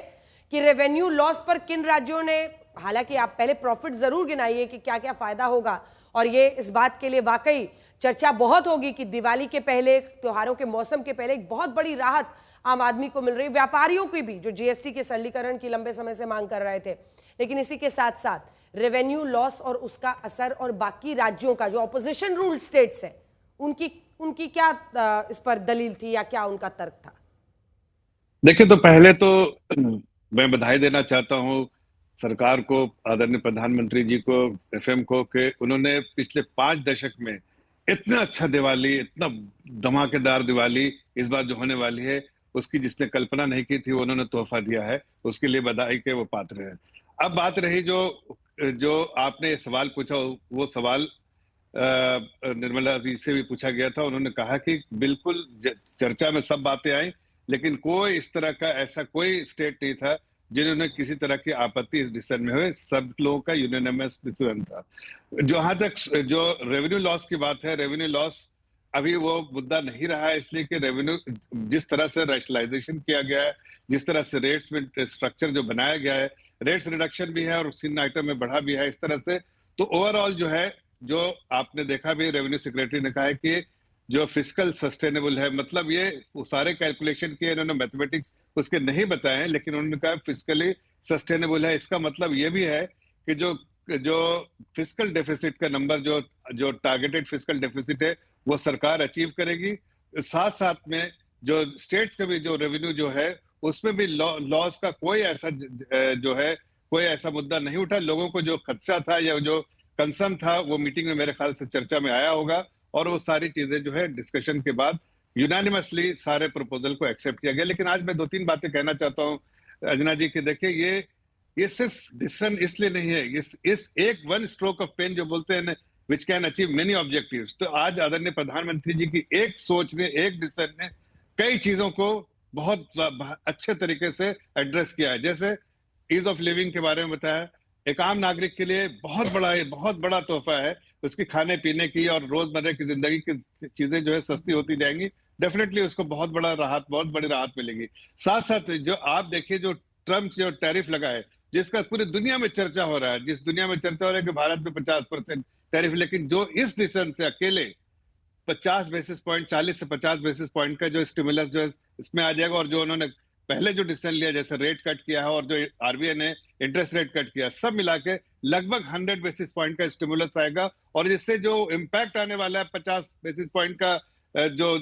कि रेवेन्यू लॉस पर किन राज्यों ने, हालांकि आप पहले प्रॉफिट जरूर गिनाइए कि क्या क्या फायदा होगा, और ये इस बात के लिए वाकई चर्चा बहुत होगी कि दिवाली के पहले, त्योहारों के मौसम के पहले एक बहुत बड़ी राहत आम आदमी को मिल रही है, व्यापारियों की भी, जो जीएसटी के सरलीकरण की लंबे समय से मांग कर रहे थे। लेकिन इसी के साथ साथ रेवेन्यू लॉस और उसका असर, और बाकी राज्यों का जो ऑपोजिशन रूल्ड स्टेट्स है, उनकी क्या इस पर दलील थी या क्या उनका तर्क था? देखिए, तो पहले तो मैं बधाई देना चाहता हूं सरकार को, आदरणीय प्रधानमंत्री जी को, एफएम को, कि उन्होंने पिछले 5 दशक में इतना अच्छा दिवाली, इतना धमाकेदार दिवाली इस बार जो होने वाली है, उसकी जिसने कल्पना नहीं की थी, उन्होंने तोहफा दिया है, उसके लिए बधाई के वो पात्र हैं। अब बात रही जो आपने ये सवाल पूछा, वो सवाल निर्मला जी से भी पूछा गया था। उन्होंने कहा कि बिल्कुल चर्चा में सब बातें आई, लेकिन कोई इस तरह का ऐसा कोई स्टेट नहीं था जिन्होंने किसी तरह की आपत्ति इस डिसीजन में हुए। सब लोगों का यूनानिमस डिसीजन था। जहां तक जो रेवेन्यू लॉस की बात है, रेवेन्यू लॉस अभी वो मुद्दा नहीं रहा है, इसलिए कि रेवेन्यू जिस तरह से रैशनलाइजेशन किया गया है, जिस तरह से रेट्स में स्ट्रक्चर जो बनाया गया है, रेट्स रिडक्शन भी है और सिन आइटम में बढ़ा भी है, इस तरह से तो ओवरऑल जो है, जो आपने देखा भी, रेवेन्यू सेक्रेटरी ने कहा है कि जो फिस्कल सस्टेनेबल है, मतलब ये सारे कैलकुलेशन किए, इन्होंने मैथमेटिक्स उसके नहीं बताए हैं, लेकिन उन्होंने कहा फिस्कली सस्टेनेबल है। इसका मतलब ये भी है कि जो फिस्कल डेफिसिट का नंबर, जो टारगेटेड फिस्कल डेफिसिट है, वो सरकार अचीव करेगी। साथ साथ में जो स्टेट्स का भी जो रेवेन्यू जो है, उसमें भी लॉस का कोई ऐसा जो है, कोई ऐसा मुद्दा नहीं उठा। लोगों को जो खदशा था या जो कंसर्न था, वो मीटिंग में मेरे ख्याल से चर्चा में आया होगा, और वो सारी चीजें जो है डिस्कशन के बाद यूनानिमसली सारे प्रपोजल को एक्सेप्ट किया गया। लेकिन आज मैं 2-3 बातें कहना चाहता हूँ अंजना जी, कि देखिए ये सिर्फ डिसीजन इसलिए नहीं है, इस एक वन स्ट्रोक ऑफ पेन जो बोलते हैं, which can achieve many objectives. तो आज आदरणीय प्रधानमंत्री जी की एक सोच ने, एक डिसीजन ने कई चीजों को बहुत अच्छे तरीके से एड्रेस किया है। जैसे ईज ऑफ लिविंग के बारे में बताया, एक आम नागरिक के लिए बहुत बड़ा तोहफा है। उसकी खाने पीने की और रोजमर्रा की जिंदगी की चीजें जो है सस्ती होती जाएंगी। डेफिनेटली उसको बहुत बड़ी राहत मिलेगी। साथ साथ जो आप देखिए, जो ट्रम्प जो टैरिफ लगा है, जिसका पूरी दुनिया में चर्चा हो रहा है, जिस दुनिया में चर्चा हो रहा है कि भारत में 50% टैरिफ, लेकिन जो इस डिसीजन से अकेले 50 बेसिस पॉइंट 40 से 50 बेसिस पॉइंट का जो स्टिमुलस जो है इसमें आ जाएगा, और जो उन्होंने पहले जो डिसीजन लिया, जैसे रेट कट किया है और जो आरबीआई ने इंटरेस्ट रेट कट किया, सब मिला के लगभग 100 बेसिस पॉइंट का स्टिमुलस आएगा। और इससे जो इम्पैक्ट आने वाला है 50 बेसिस पॉइंट का जो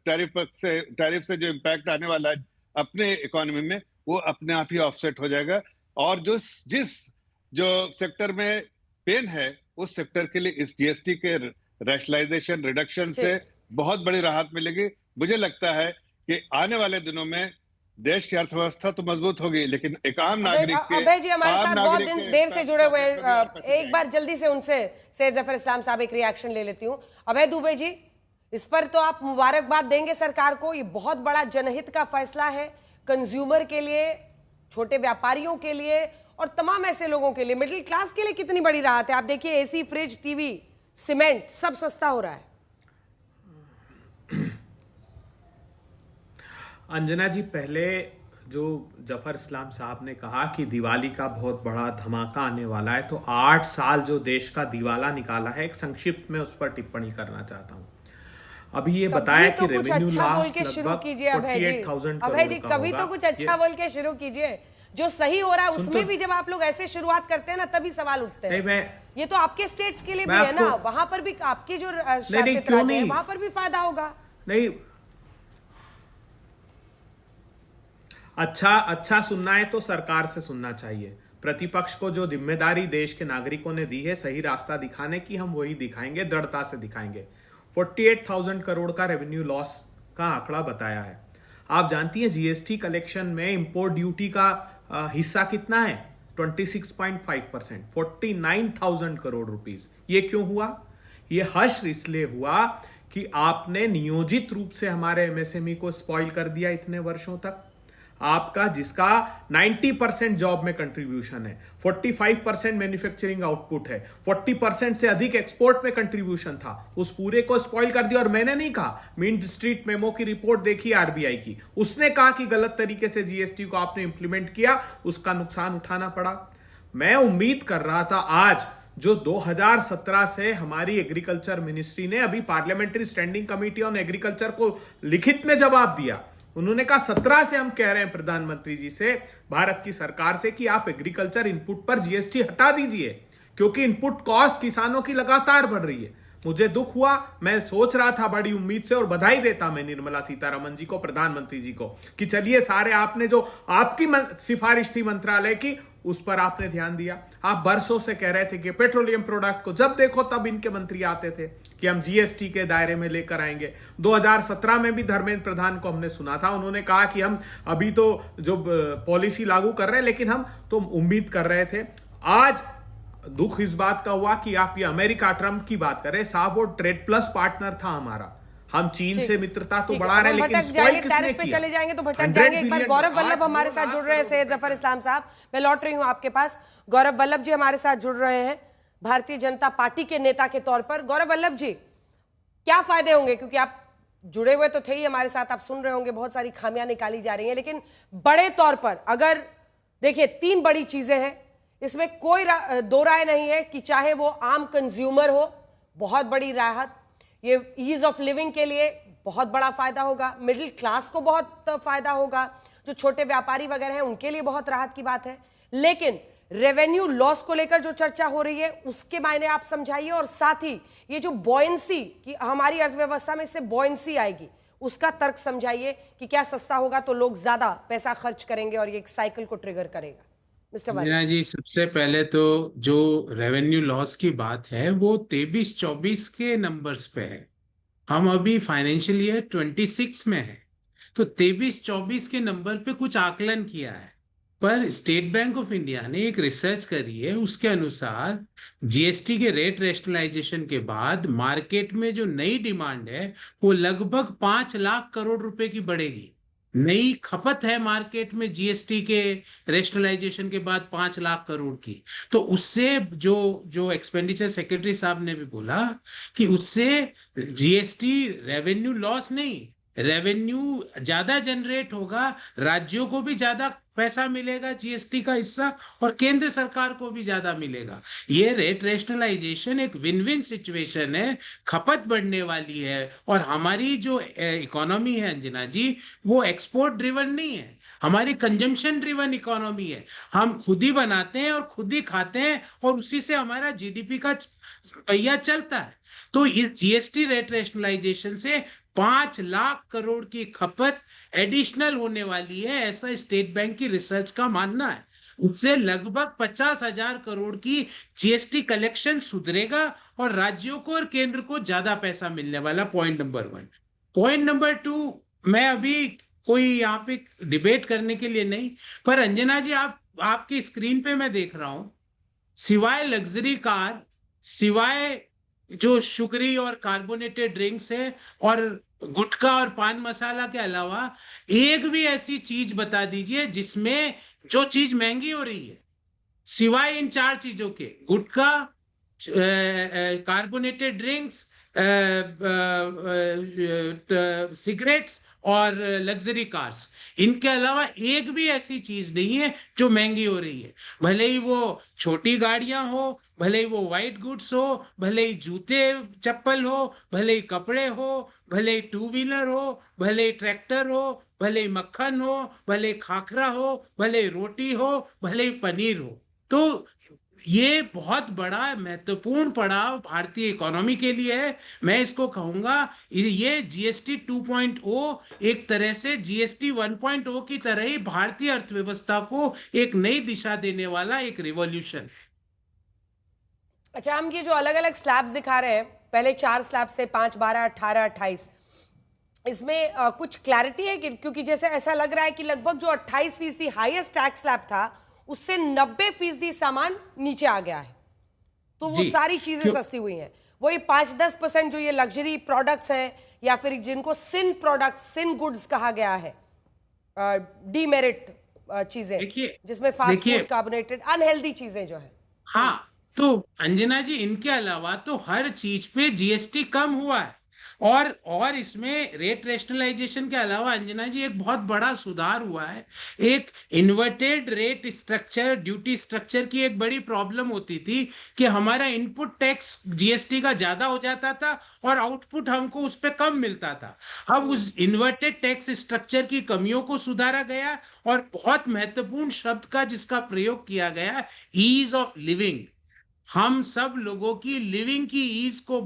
टैरिफ से जो इम्पैक्ट आने वाला है अपने इकोनॉमी में, वो अपने आप ही ऑफसेट हो जाएगा। और जिस जो सेक्टर में पेन है, उस सेक्टर के लिए इस जीएसटी के रैशनलाइजेशन रिडक्शन से बहुत बड़ी राहत मिलेगी। मुझे लगता है कि आने वाले दिनों में देश की अर्थव्यवस्था तो मजबूत होगी, लेकिन एक आम नागरिक के अभय जी हमारे साथ बहुत देर से जुड़े हुए हैं। एक बार जल्दी से उनसे सैयद जफर इस्लाम साहब एक रिएक्शन ले लेती हूँ। अभय दुबे जी, इस पर तो आप मुबारकबाद देंगे सरकार को, ये बहुत बड़ा जनहित का फैसला है कंज्यूमर के लिए, छोटे व्यापारियों के लिए और तमाम ऐसे लोगों के लिए। मिडिल क्लास के लिए कितनी बड़ी राहत है। आप देखिए एसी, फ्रिज, टीवी, सीमेंट सब सस्ता हो रहा है। अंजना जी, पहले जो जफर इस्लाम साहब ने कहा कि दिवाली का बहुत बड़ा धमाका आने वाला है, तो 8 साल जो देश का दिवाला निकाला है, एक संक्षिप्त में उस पर टिप्पणी करना चाहता हूं। अभी ये बताया कि रेवेन्यू लॉस लगभग 48,000 अभय जी कभी तो कुछ अच्छा बोल के शुरू कीजिए। जो सही हो रहा है उसमें भी जब आप लोग ऐसे शुरुआत करते हैं ना, तभी सवाल उठते हैं। ये तो आपके स्टेट्स के लिए भी है ना, वहां पर भी आपकी जो शासित राज्य है वहां पर भी फायदा होगा। नहीं, अच्छा सुनना है तो सरकार से सुनना चाहिए। प्रतिपक्ष को जो जिम्मेदारी देश के नागरिकों ने दी है सही रास्ता दिखाने की, हम वही दिखाएंगे, दृढ़ता से दिखाएंगे। 48,000 करोड़ का रेवेन्यू लॉस का आंकड़ा बताया है। आप जानती हैं जीएसटी कलेक्शन में इंपोर्ट ड्यूटी का हिस्सा कितना है? 26.5%, 49,000 करोड़ रुपीस। ये क्यों हुआ? ये हश्र इसलिए हुआ कि आपने नियोजित रूप से हमारे एमएसएमई को स्पॉइल कर दिया इतने वर्षों तक। आपका जिसका 90% जॉब में कंट्रीब्यूशन है, 45% मैन्युफैक्चरिंग आउटपुट है, 40% से अधिक एक्सपोर्ट में कंट्रीब्यूशन था, उस पूरे को स्पॉइल कर दिया। और मैंने नहीं कहा, मीन स्ट्रीट मेमो की रिपोर्ट देखी आरबीआई की, उसने कहा कि गलत तरीके से जीएसटी को आपने इंप्लीमेंट किया, उसका नुकसान उठाना पड़ा। मैं उम्मीद कर रहा था आज जो 2017 से हमारी एग्रीकल्चर मिनिस्ट्री ने अभी parliamentary standing committee on agriculture को लिखित में जवाब दिया। उन्होंने कहा 17 से हम कह रहे हैं प्रधानमंत्री जी से, भारत की सरकार से, कि आप एग्रीकल्चर इनपुट पर जीएसटी हटा दीजिए, क्योंकि इनपुट कॉस्ट किसानों की लगातार बढ़ रही है। मुझे दुख हुआ, मैं सोच रहा था बड़ी उम्मीद से, और बधाई देता मैं निर्मला सीतारमण जी को, प्रधानमंत्री जी को, कि चलिए सारे आपने जो आपकी सिफारिश थी मंत्रालय की, उस पर आपने ध्यान दिया। आप बरसों से कह रहे थे कि पेट्रोलियम प्रोडक्ट को जब देखो तब इनके मंत्री आते थे कि हम जीएसटी के दायरे में लेकर आएंगे। 2017 में भी धर्मेंद्र प्रधान को हमने सुना था, उन्होंने कहा कि हम अभी तो जो पॉलिसी लागू कर रहे हैं, लेकिन हम तो उम्मीद कर रहे थे। आज दुख इस बात का हुआ कि आप ये अमेरिका ट्रंप की बात कर रहे हैं, साहब वो ट्रेड प्लस पार्टनर था हमारा, हम चीन से मित्रता तो बढ़ा रहे हैं, लेकिन स्पॉइल किसने किया? चले जाएंगे तो भटक जाएंगे। एक बार गौरव वल्लभ हमारे साथ जुड़ रहे हैं, सैयद जफर इस्लाम साहब मैं लौट रही हूं आपके पास। गौरव वल्लभ जी हमारे साथ जुड़ रहे हैं भारतीय जनता पार्टी के नेता के तौर पर। गौरव वल्लभ जी, क्या फायदे होंगे, क्योंकि आप जुड़े हुए तो थे ही हमारे साथ, आप सुन रहे होंगे बहुत सारी खामियां निकाली जा रही हैं, लेकिन बड़े तौर पर अगर देखिए 3 बड़ी चीजें हैं, इसमें कोई दो राय नहीं है कि चाहे वो आम कंज्यूमर हो, बहुत बड़ी राहत, ये ईज ऑफ लिविंग के लिए बहुत बड़ा फायदा होगा, मिडिल क्लास को बहुत फायदा होगा, जो छोटे व्यापारी वगैरह हैं उनके लिए बहुत राहत की बात है। लेकिन रेवेन्यू लॉस को लेकर जो चर्चा हो रही है उसके मायने आप समझाइए, और साथ ही ये जो बॉयंसी कि हमारी अर्थव्यवस्था में इससे बॉयंसी आएगी, उसका तर्क समझाइए कि क्या सस्ता होगा तो लोग ज्यादा पैसा खर्च करेंगे और ये एक साइकिल को ट्रिगर करेगा। मीना जी, सबसे पहले तो जो रेवेन्यू लॉस की बात है वो 23-24 के नंबर्स पे है। हम अभी फाइनेंशियल ईयर 26 में है, तो 23-24 के नंबर पे कुछ आकलन किया है। पर स्टेट बैंक ऑफ इंडिया ने एक रिसर्च करी है, उसके अनुसार जीएसटी के रेट रैशनलाइजेशन के बाद मार्केट में जो नई डिमांड है वो लगभग 5 लाख करोड़ रुपए की बढ़ेगी। नई खपत है मार्केट में जीएसटी के रेशनलाइजेशन के बाद 5 लाख करोड़ की। तो उससे जो जो एक्सपेंडिचर सेक्रेटरी साहब ने भी बोला कि उससे जीएसटी रेवेन्यू लॉस नहीं, रेवेन्यू ज्यादा जनरेट होगा, राज्यों को भी ज्यादा पैसा मिलेगा जीएसटी का हिस्सा और केंद्र सरकार को भी ज्यादा मिलेगा। ये रेट रेशनलाइजेशन एक विन विन सिचुएशन है, खपत बढ़ने वाली है। और हमारी जो इकोनॉमी है अंजना जी, वो एक्सपोर्ट ड्रिवन नहीं है, हमारी कंजम्पशन ड्रिवन इकोनॉमी है। हम खुद ही बनाते हैं और खुद ही खाते हैं और उसी से हमारा जीडीपी का पहिया चलता है। तो इस जीएसटी रेट रेशनलाइजेशन से 5 लाख करोड़ की खपत एडिशनल होने वाली है, ऐसा स्टेट बैंक की रिसर्च का मानना है। उससे लगभग 50,000 करोड़ की जीएसटी कलेक्शन सुधरेगा और राज्यों को और केंद्र को ज्यादा पैसा मिलने वाला। Point number 1। पॉइंट नंबर 2, मैं अभी कोई यहाँ पे डिबेट करने के लिए नहीं, पर अंजना जी आपकी स्क्रीन पे मैं देख रहा हूं, सिवाय लग्जरी कार, सिवाय जो शुगरी और कार्बोनेटेड ड्रिंक्स है और गुटखा और पान मसाला के अलावा एक भी ऐसी चीज बता दीजिए जिसमें जो चीज महंगी हो रही है, सिवाय इन 4 चीजों के, गुटखा, कार्बोनेटेड ड्रिंक्स, सिगरेट्स और लग्जरी कार्स, इनके अलावा एक भी ऐसी चीज नहीं है जो महंगी हो रही है। भले ही वो छोटी गाड़ियां हो, भले ही वो वाइट गुड्स हो, भले ही जूते चप्पल हो, भले ही कपड़े हो, भले ही 2 व्हीलर हो, भले ही ट्रैक्टर हो, भले ही मक्खन हो, भले ही खाखरा हो, भले ही रोटी हो, भले ही पनीर हो। तो ये बहुत बड़ा महत्वपूर्ण पड़ाव भारतीय इकोनॉमी के लिए है। मैं इसको कहूंगा ये जीएसटी 2.0 एक तरह से जीएसटी 1.0 की तरह ही भारतीय अर्थव्यवस्था को एक नई दिशा देने वाला एक रिवॉल्यूशन। अच्छा, हम ये जो अलग अलग स्लैब्स दिखा रहे हैं, पहले 4 स्लैब से 5, 12, 18, 28, इसमें कुछ क्लैरिटी है कि, क्योंकि जैसे ऐसा लग रहा है कि लगभग जो 28% हाईएस्ट टैक्स स्लैब था उससे 90% सामान नीचे आ गया है, तो वो सारी चीजें सस्ती हुई हैं। वही 5-10% जो ये लग्जरी प्रोडक्ट्स हैं या फिर जिनको सिन प्रोडक्ट्स, सिन गुड्स कहा गया है, डीमेरिट चीजें जिसमें फास्ट फूड, कार्बोनेटेड, अनहेल्दी चीजें जो है। हाँ, तो अंजना जी इनके अलावा तो हर चीज पे जीएसटी कम हुआ है और इसमें रेट रेशनलाइजेशन के अलावा अंजना जी एक बहुत बड़ा सुधार हुआ है। एक inverted rate structure, duty structure की एक बड़ी प्रॉब्लम होती थी कि हमारा इनपुट टैक्स जीएसटी का ज्यादा हो जाता था और आउटपुट हमको उस पर कम मिलता था। अब उस इन्वर्टेड टैक्स स्ट्रक्चर की कमियों को सुधारा गया और बहुत महत्वपूर्ण शब्द का जिसका प्रयोग किया गया, ईज ऑफ लिविंग। हम सब लोगों की लिविंग की ईज को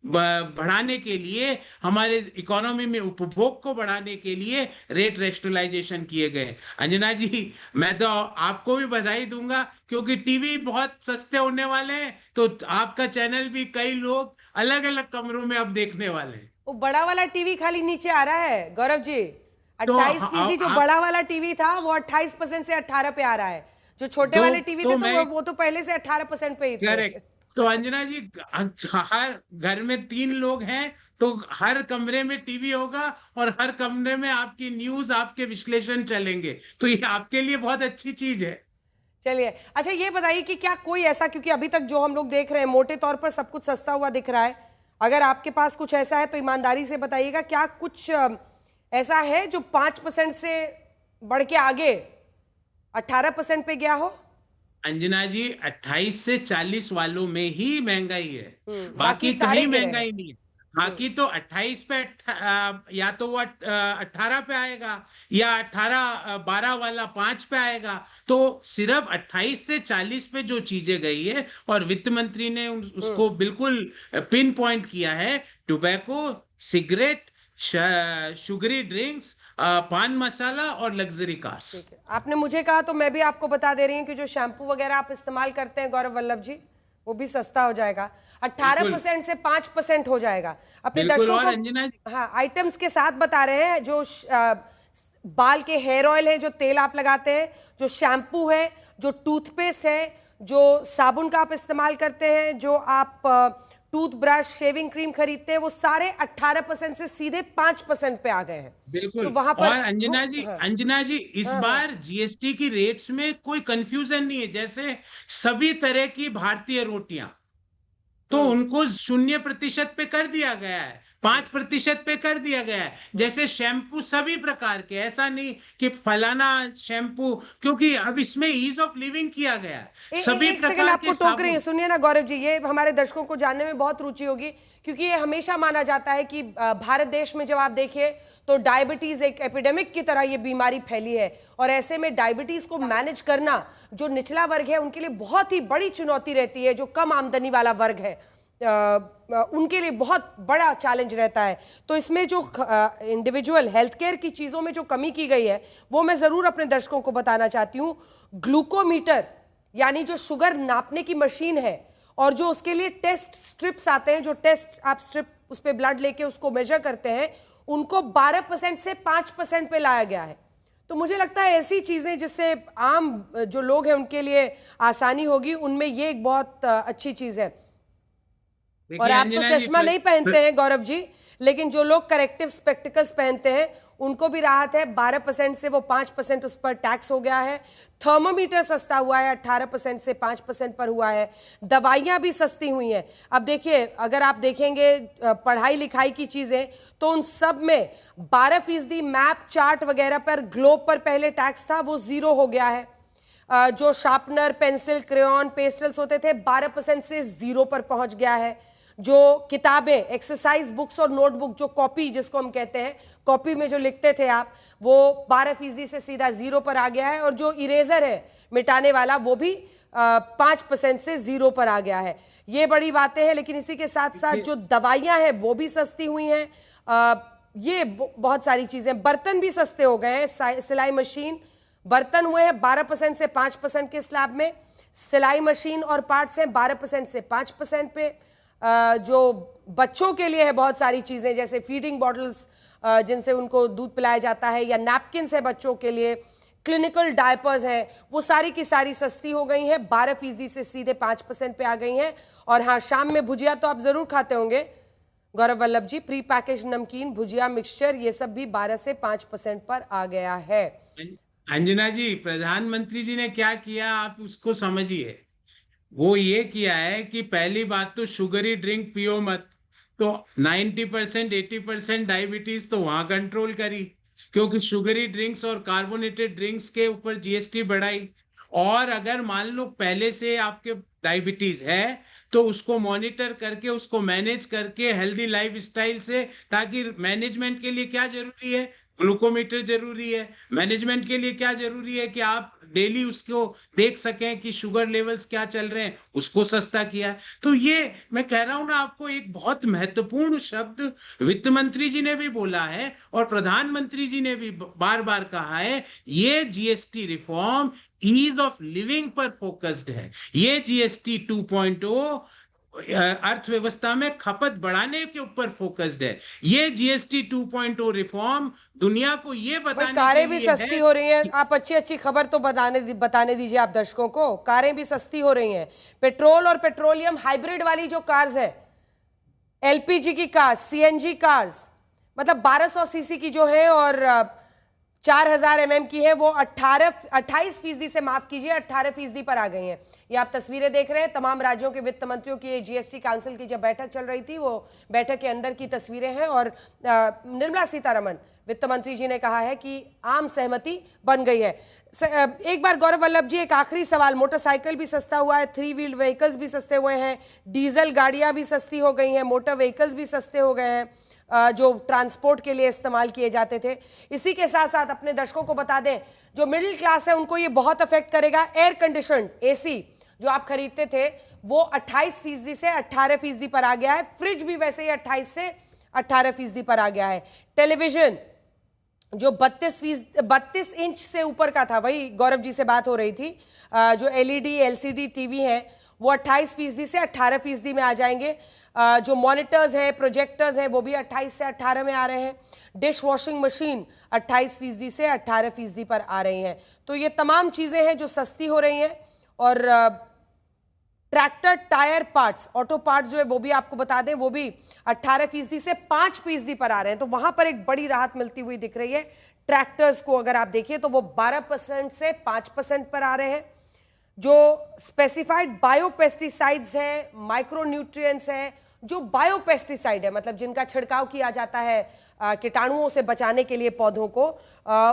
बढ़ाने के लिए, हमारे इकोनॉमी में उपभोग को बढ़ाने के लिए रेट रेशनलाइजेशन किए गए। अंजना जी, मैं तो आपको भी बधाई दूंगा क्योंकि टीवी बहुत सस्ते होने वाले हैं, तो आपका चैनल भी कई लोग अलग अलग कमरों में अब देखने वाले हैं। वो बड़ा वाला टीवी खाली नीचे आ रहा है गौरव जी, 28% जो बड़ा वाला टीवी था वो 28% से 18 पे आ रहा है। जो छोटे वाले टीवी थे तो वो तो पहले से 18% पे ही थे। करेक्ट। तो अंजना जी, हर घर में 3 लोग हैं तो हर कमरे में टीवी होगा और हर कमरे में आपकी न्यूज, आपके विश्लेषण चलेंगे, तो ये आपके लिए बहुत अच्छी चीज है। चलिए, अच्छा ये बताइए कि क्या कोई ऐसा, क्योंकि अभी तक जो हम लोग देख रहे हैं मोटे तौर पर सब कुछ सस्ता हुआ दिख रहा है, अगर आपके पास कुछ ऐसा है तो ईमानदारी से बताइएगा, क्या कुछ ऐसा है जो 5% से बढ़ के आगे 18% पे गया हो? अंजना जी, 28 से 40 वालों में ही महंगाई है, बाकी कहीं महंगाई नहीं है। बाकी तो 28 पे या तो वो 18 पे आएगा या 12 वाला 5 पे आएगा। तो सिर्फ 28 से 40 पे जो चीजें गई है और वित्त मंत्री ने उसको बिल्कुल पिन पॉइंट किया है, टोबैको, सिगरेट, शुगरी ड्रिंक्स, पान मसाला और लग्जरी कार्स। आपने मुझे कहा तो मैं भी आपको बता दे रही हूँ कि जो शैम्पू वगैरह आप इस्तेमाल करते हैं गौरव वल्लभ जी, वो भी सस्ता हो जाएगा, 18% से 5% हो जाएगा। अपने दर्शकों को हाँ आइटम्स के साथ बता रहे हैं, जो बाल के हेयर ऑयल है, जो तेल आप लगाते हैं, जो शैम्पू है, जो टूथपेस्ट है, जो साबुन का आप इस्तेमाल करते हैं, जो आप टूथब्रश, शेविंग क्रीम खरीदते हैं, वो सारे 18% से सीधे 5% पे आ गए हैं। बिल्कुल। तो वहां पर और अंजना जी इस हाँ, बार जीएसटी की रेट्स में कोई कंफ्यूजन नहीं है। जैसे सभी तरह की भारतीय रोटियां तो उनको 0% पे कर दिया गया है, 5% पे कर दिया गया है। जैसे शैम्पू सभी प्रकार के, ऐसा नहीं कि फलाना शैम्पू, क्योंकि अब इसमें ईज ऑफ लिविंग किया गया है। सभी एक सेकंड प्रकार आपको के टोक रही है, सुनिए ना गौरव जी, ये हमारे दर्शकों को जानने में बहुत रुचि होगी, क्योंकि ये हमेशा माना जाता है कि भारत देश में जब आप देखिए तो डायबिटीज एक एपिडेमिक की तरह ये बीमारी फैली है, और ऐसे में डायबिटीज को मैनेज करना जो निचला वर्ग है उनके लिए बहुत ही बड़ी चुनौती रहती है। जो कम आमदनी वाला वर्ग है उनके लिए बहुत बड़ा चैलेंज रहता है। तो इसमें जो इंडिविजुअल हेल्थ केयर की चीज़ों में जो कमी की गई है वो मैं ज़रूर अपने दर्शकों को बताना चाहती हूँ। ग्लूकोमीटर यानी जो शुगर नापने की मशीन है, और जो उसके लिए टेस्ट स्ट्रिप्स आते हैं, जो टेस्ट आप स्ट्रिप उस पर ब्लड लेके उसको मेजर करते हैं, उनको 12% से 5% पे लाया गया है। तो मुझे लगता है ऐसी चीज़ें जिससे आम जो लोग हैं उनके लिए आसानी होगी, उनमें ये एक बहुत अच्छी चीज़ है। और आप तो चश्मा नहीं पहनते हैं गौरव जी, लेकिन जो लोग करेक्टिव स्पेक्टिकल्स पहनते हैं उनको भी राहत है। 12% से वो 5% उस पर टैक्स हो गया है। थर्मोमीटर सस्ता हुआ है, 18% से 5% पर हुआ है। दवाइयाँ भी सस्ती हुई हैं। अब देखिए, अगर आप देखेंगे पढ़ाई लिखाई की चीज़ें तो उन सब में 12% मैप चार्ट वगैरह पर, ग्लोब पर पहले टैक्स था, वो 0 हो गया है। जो शार्पनर, पेंसिल, क्रेयॉन, पेस्टल्स होते थे 12% से 0 पर पहुंच गया है। जो किताबें, एक्सरसाइज बुक्स और नोटबुक, जो कॉपी जिसको हम कहते हैं, कॉपी में जो लिखते थे आप, वो 12% से सीधा 0 पर आ गया है। और जो इरेजर है मिटाने वाला, वो भी 5% से 0 पर आ गया है। ये बड़ी बातें हैं। लेकिन इसी के साथ साथ जो दवाइयाँ हैं वो भी सस्ती हुई हैं। ये बहुत सारी चीज़ें, बर्तन भी सस्ते हो गए हैं। सिलाई मशीन, बर्तन हुए हैं 12% से 5% के स्लैब में। सिलाई मशीन और पार्ट्स हैं 12% से 5% पे। जो बच्चों के लिए है बहुत सारी चीज़ें, जैसे फीडिंग बॉटल्स जिनसे उनको दूध पिलाया जाता है, या नैपकिन्स है बच्चों के लिए, क्लिनिकल डायपर्स हैं, वो सारी की सारी सस्ती हो गई हैं। 12% से सीधे 5% पे आ गई हैं। और हाँ, शाम में भुजिया तो आप ज़रूर खाते होंगे गौरव वल्लभ जी, प्री पैकेज नमकीन, भुजिया, मिक्सचर, ये सब भी 12 से 5% पर आ गया है। अंजना जी, प्रधानमंत्री जी ने क्या किया आप उसको समझिए। वो ये किया है कि पहली बात तो शुगरी ड्रिंक पियो मत, तो 90% 80% डायबिटीज तो वहां कंट्रोल करी, क्योंकि शुगरी ड्रिंक्स और कार्बोनेटेड ड्रिंक्स के ऊपर जीएसटी बढ़ाई। और अगर मान लो पहले से आपके डायबिटीज है तो उसको मॉनिटर करके, उसको मैनेज करके हेल्दी लाइफस्टाइल से, ताकि मैनेजमेंट के लिए क्या जरूरी है, ग्लूकोमीटर जरूरी है। मैनेजमेंट के लिए क्या जरूरी है कि आप डेली उसको देख सकें कि शुगर लेवल्स क्या चल रहे हैं, उसको सस्ता किया। तो ये मैं कह रहा हूं ना आपको, एक बहुत महत्वपूर्ण शब्द वित्त मंत्री जी ने भी बोला है और प्रधानमंत्री जी ने भी बार बार कहा है, ये GST reform ease of living पर फोकस्ड है। ये जीएसटी 2.0 अर्थव्यवस्था में खपत बढ़ाने के ऊपर फोकस्ड है। ये जीएसटी 2.0 रिफॉर्म दुनिया को ये बताने कारें के भी लिए सस्ती हो रही हैं। आप अच्छी खबर तो बताने दीजिए आप दर्शकों को। कारें भी सस्ती हो रही हैं। पेट्रोल और पेट्रोलियम हाइब्रिड वाली जो कार्स है, एलपीजी की कार्स, सीएनजी कार्स, मतलब 1200 सीसी की जो है और 4000 mm की है, वो 28% से, माफ कीजिए, 18% पर आ गई हैं। ये आप तस्वीरें देख रहे हैं तमाम राज्यों के वित्त मंत्रियों की जीएसटी काउंसिल की जब बैठक चल रही थी, वो बैठक के अंदर की तस्वीरें हैं। और निर्मला सीतारमण वित्त मंत्री जी ने कहा है कि आम सहमति बन गई है। एक बार गौरव वल्लभ जी, एक आखिरी सवाल, मोटरसाइकिल भी सस्ता हुआ है, 3 व्हील व्हीकल्स भी सस्ते हुए हैं, डीजल गाड़ियां भी सस्ती हो गई हैं, मोटर व्हीकल्स भी सस्ते हो गए हैं जो ट्रांसपोर्ट के लिए इस्तेमाल किए जाते थे। इसी के साथ साथ अपने दर्शकों को बता दें, जो मिडिल क्लास है उनको ये बहुत अफेक्ट करेगा। एयर कंडीशनड एसी जो आप खरीदते थे वो 28% से 18% पर आ गया है। फ्रिज भी वैसे ही 28 से 18% पर आ गया है। टेलीविजन जो 32 इंच से ऊपर का था, वही गौरव जी से बात हो रही थी, जो एलईडी एलसीडी टीवी है वो 28% से 18% में आ जाएंगे। जो मॉनिटर्स हैं, प्रोजेक्टर्स हैं, वो भी 28 से 18 में आ रहे हैं। डिश वॉशिंग मशीन 28% से 18% पर आ रही हैं। तो ये तमाम चीज़ें हैं जो सस्ती हो रही हैं। और tractor tyre parts, auto parts जो है वो भी आपको बता दें, वो भी 18% से 5% पर आ रहे हैं, तो वहां पर एक बड़ी राहत मिलती हुई दिख रही है। ट्रैक्टर्स को अगर आप देखिए तो वो 12% से 5% पर आ रहे हैं। जो स्पेसिफाइड बायोपेस्टिसाइड्स है, माइक्रो न्यूट्रिएंट्स है, जो बायोपेस्टिसाइड है मतलब जिनका छिड़काव किया जाता है कीटाणुओं से बचाने के लिए पौधों को,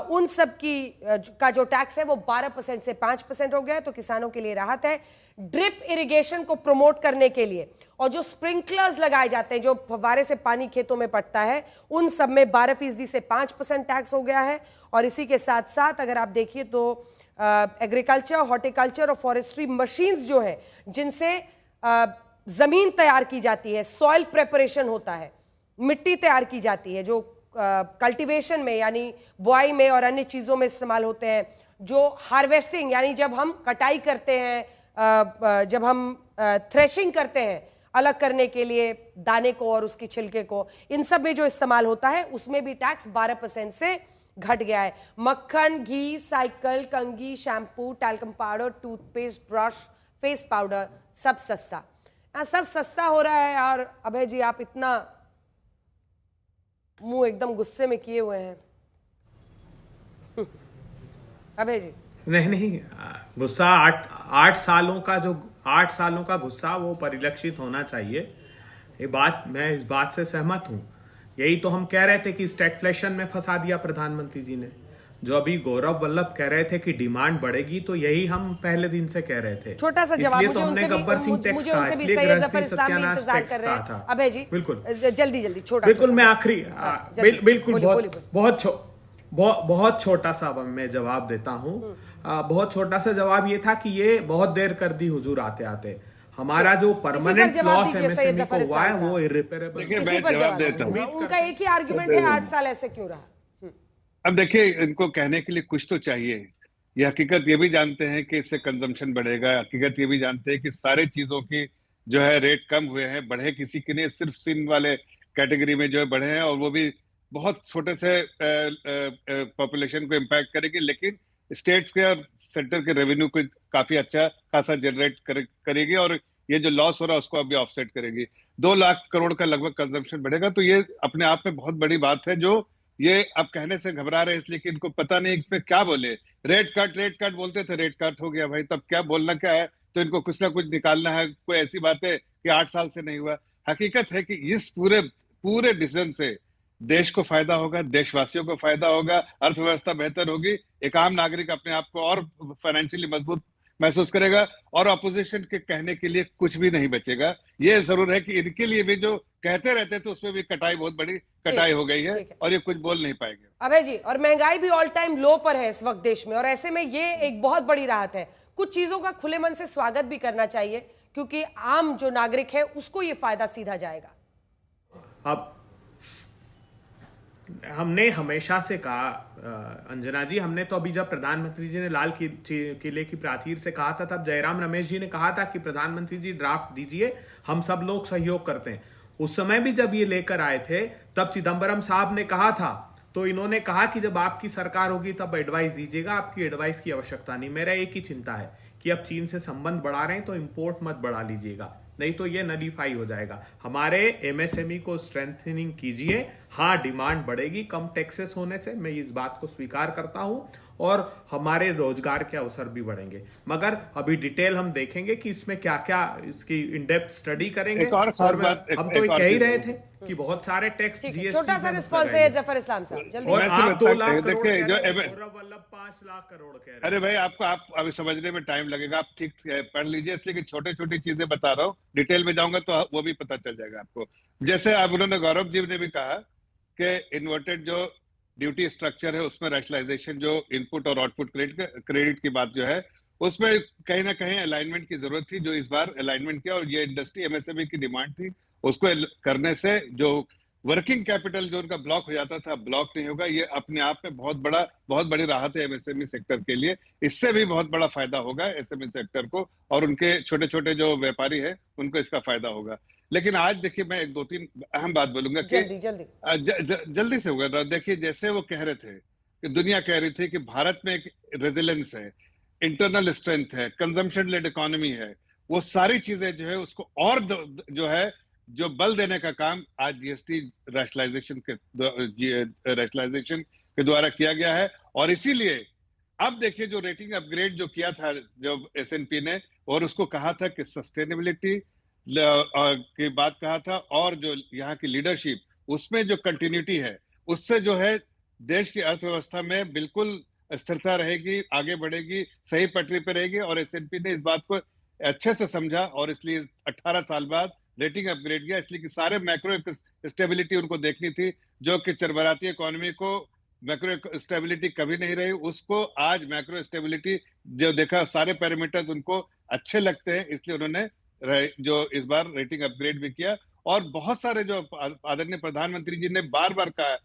उन सब की का जो टैक्स है वो 12% से 5% हो गया है, तो किसानों के लिए राहत है। ड्रिप इरिगेशन को प्रमोट करने के लिए और जो स्प्रिंकलर्स लगाए जाते हैं, जो फव्वारे से पानी खेतों में पड़ता है, उन सब में 12% से 5% टैक्स हो गया है। और इसी के साथ साथ अगर आप देखिए तो एग्रीकल्चर, हॉर्टिकल्चर और फॉरेस्ट्री मशीन्स जो है जिनसे जमीन तैयार की जाती है, सॉइल प्रेपरेशन होता है, मिट्टी तैयार की जाती है, जो कल्टीवेशन में यानी बुआई में और अन्य चीज़ों में इस्तेमाल होते हैं, जो हार्वेस्टिंग यानी जब हम कटाई करते हैं, जब हम थ्रेशिंग करते हैं अलग करने के लिए दाने को और उसकी छिलके को, इन सब में जो इस्तेमाल होता है उसमें भी टैक्स 12% से घट गया है। मक्खन, घी, साइकिल, कंघी, shampoo, talcum powder, toothpaste, brush, face powder, सब सस्ता, सब सस्ता हो रहा है। और अभय जी आप इतना मुंह एकदम गुस्से में किए हुए हैं। अभय जी नहीं, गुस्सा 8 सालों का गुस्सा वो परिलक्षित होना चाहिए। मैं इस बात से सहमत हूं। यही तो हम कह रहे थे कि स्टैगफ्लेशन में फंसा दिया प्रधानमंत्री जी ने। जो अभी गौरव वल्लभ कह रहे थे कि डिमांड बढ़ेगी, तो यही हम पहले दिन से कह रहे थे। छोटा सा जवाब इसलिए तो हमने गब्बर सिंह टैक्स कहा, इसलिए गृहस्थी सत्यानाश टैक्स कहा था। अभय जी बिल्कुल जल्दी छोटा, बिल्कुल मैं आखिरी बिल्कुल बहुत छोटा सा मैं जवाब देता हूँ। बहुत छोटा सा जवाब ये था कि ये बहुत देर कर दी हुजूर आते आते। हमारा जो परमानेंट लॉस एमएसएमई को हुआ है वो इरिपेरेबल। देखिए मैं जवाब देता हूँ। उनका एक ही आर्गुमेंट है 8 साल ऐसे क्यों रहा। अब देखिए इनको कहने के लिए कुछ तो चाहिए। ये हकीकत ये भी जानते हैं कि इससे कंजम्पशन बढ़ेगा, हकीकत ये भी जानते हैं कि सारे चीजों की जो है रेट कम हुए हैं, बढ़े किसी के नहीं, सिर्फ सिंध वाले कैटेगरी में जो है बढ़े हैं, और वो भी बहुत छोटे से पॉपुलेशन को इम्पैक्ट करेगी, लेकिन स्टेट्स के और सेंटर के रेवेन्यू को काफी अच्छा खासा जनरेट करेगी, और ये जो लॉस हो रहा है उसको अभी ऑफसेट करेगी। 2 लाख करोड़ का लगभग कंजम्पशन बढ़ेगा, तो ये अपने आप में बहुत बड़ी बात है। जो ये अब कहने से घबरा रहे हैं इसलिए कि इनको पता नहीं इसमें क्या बोले। रेट कट बोलते थे, रेट कट हो गया भाई, तब क्या बोलना क्या है, तो इनको कुछ ना कुछ निकालना है। कोई ऐसी बात है कि 8 साल से नहीं हुआ। हकीकत है कि इस पूरे डिसीजन से देश को फायदा होगा, देशवासियों को फायदा होगा, अर्थव्यवस्था बेहतर होगी, एक आम नागरिक अपने आप को और फाइनेंशियली मजबूत महसूस करेगा, और अपोजिशन के कहने के लिए कुछ भी नहीं बचेगा। ये जरूर है कि इनके लिए भी जो कहते रहते थे उसमें भी बहुत बड़ी कटाई हो गई है, और ये कुछ बोल नहीं पाएंगे। अभय जी, और महंगाई भी ऑल टाइम लो पर है इस वक्त देश में, और ऐसे में ये एक बहुत बड़ी राहत है। कुछ चीजों का खुले मन से स्वागत भी करना चाहिए, क्योंकि आम जो नागरिक है उसको ये फायदा सीधा जाएगा। अब हमने हमेशा से कहा अंजना जी, हमने तो अभी जब प्रधानमंत्री जी ने लाल किले की प्राचीर से कहा था, तब जयराम रमेश जी ने कहा था कि प्रधानमंत्री जी ड्राफ्ट दीजिए, हम सब लोग सहयोग करते हैं। उस समय भी जब ये लेकर आए थे तब चिदम्बरम साहब ने कहा था, तो इन्होंने कहा कि जब आपकी सरकार होगी तब एडवाइस दीजिएगा, आपकी एडवाइस की आवश्यकता नहीं। मेरा एक ही चिंता है कि अब चीन से संबंध बढ़ा रहे हैं तो इंपोर्ट मत बढ़ा लीजिएगा, नहीं तो ये नलीफाई हो जाएगा। हमारे एमएसएमई को स्ट्रेंथनिंग कीजिए। हाँ, डिमांड बढ़ेगी कम टैक्सेस होने से, मैं इस बात को स्वीकार करता हूं, और हमारे रोजगार के अवसर भी बढ़ेंगे। मगर अभी डिटेल हम देखेंगे कि इसमें क्या क्या, इसकी इन डेप्थ स्टडी करेंगे। एक और खास बात, हम तो कह ही रहे थे कि बहुत सारे टैक्स जीएसटी, छोटा सा रिस्पॉन्स है जफर इस्लाम साहब, जल्दी। और आप 2 लाख करोड़, देखिए जो गौरव वल्लभ 5 लाख करोड़ कह रहे हैं। अरे भाई आप अभी समझने में टाइम लगेगा, आप ठीक पढ़ लीजिए, इसलिए कि छोटी चीजें बता रहा हूँ, डिटेल में जाऊंगा तो वो भी पता चल जाएगा आपको। जैसे अब उन्होंने, गौरव जी ने भी कहा कि इन्वर्टेड जो ड्यूटी स्ट्रक्चर है उसमें रैशनलाइजेशन, जो इनपुट और आउटपुट क्रेडिट की बात जो है, उसमें कहीं ना कहीं अलाइनमेंट की जरूरत थी, जो इस बार अलाइनमेंट किया, और ये इंडस्ट्री एमएसएमई की डिमांड थी। उसको करने से जो वर्किंग कैपिटल जो उनका ब्लॉक हो जाता था, ब्लॉक नहीं होगा। ये अपने आप में बहुत बड़ी राहत है एमएसएमई सेक्टर के लिए। इससे भी बहुत बड़ा फायदा होगा एसएमई सेक्टर को, और उनके छोटे छोटे जो व्यापारी है उनको इसका फायदा होगा। लेकिन आज देखिए, मैं 1-2-3 अहम बात बोलूंगा कि जल्दी से होगा। देखिए, जैसे वो कह रहे थे कि दुनिया कह रही थी कि भारत में एक रेजिलेंस है, इंटरनल स्ट्रेंथ है, कंजम्पशन लेड इकोनॉमी है, वो सारी चीजें जो है उसको और जो है जो बल देने का काम आज जीएसटी रैशनलाइजेशन के द्वारा किया गया है। और इसीलिए अब देखिए जो रेटिंग अपग्रेड जो किया था जो एसएनपी ने, और उसको कहा था कि सस्टेनेबिलिटी की बात कहा था, और जो यहाँ की लीडरशिप उसमें जो कंटिन्यूटी है उससे जो है देश की अर्थव्यवस्था में बिल्कुल स्थिरता रहेगी, आगे बढ़ेगी, सही पटरी पर रहेगी। और एसएनपी ने इस बात को अच्छे से समझा और इसलिए 18 साल बाद रेटिंग अपग्रेड किया, इसलिए कि सारे मैक्रो स्टेबिलिटी उनको देखनी थी, जो कि चरमराती इकोनॉमी को मैक्रो स्टेबिलिटी कभी नहीं रही, उसको आज मैक्रो स्टेबिलिटी जो देखा, सारे पैरामीटर्स उनको अच्छे लगते हैं, इसलिए उन्होंने जो इस बार रेटिंग अपग्रेड भी किया। और बहुत सारे जो आदरणीय प्रधानमंत्री जी ने बार बार कहा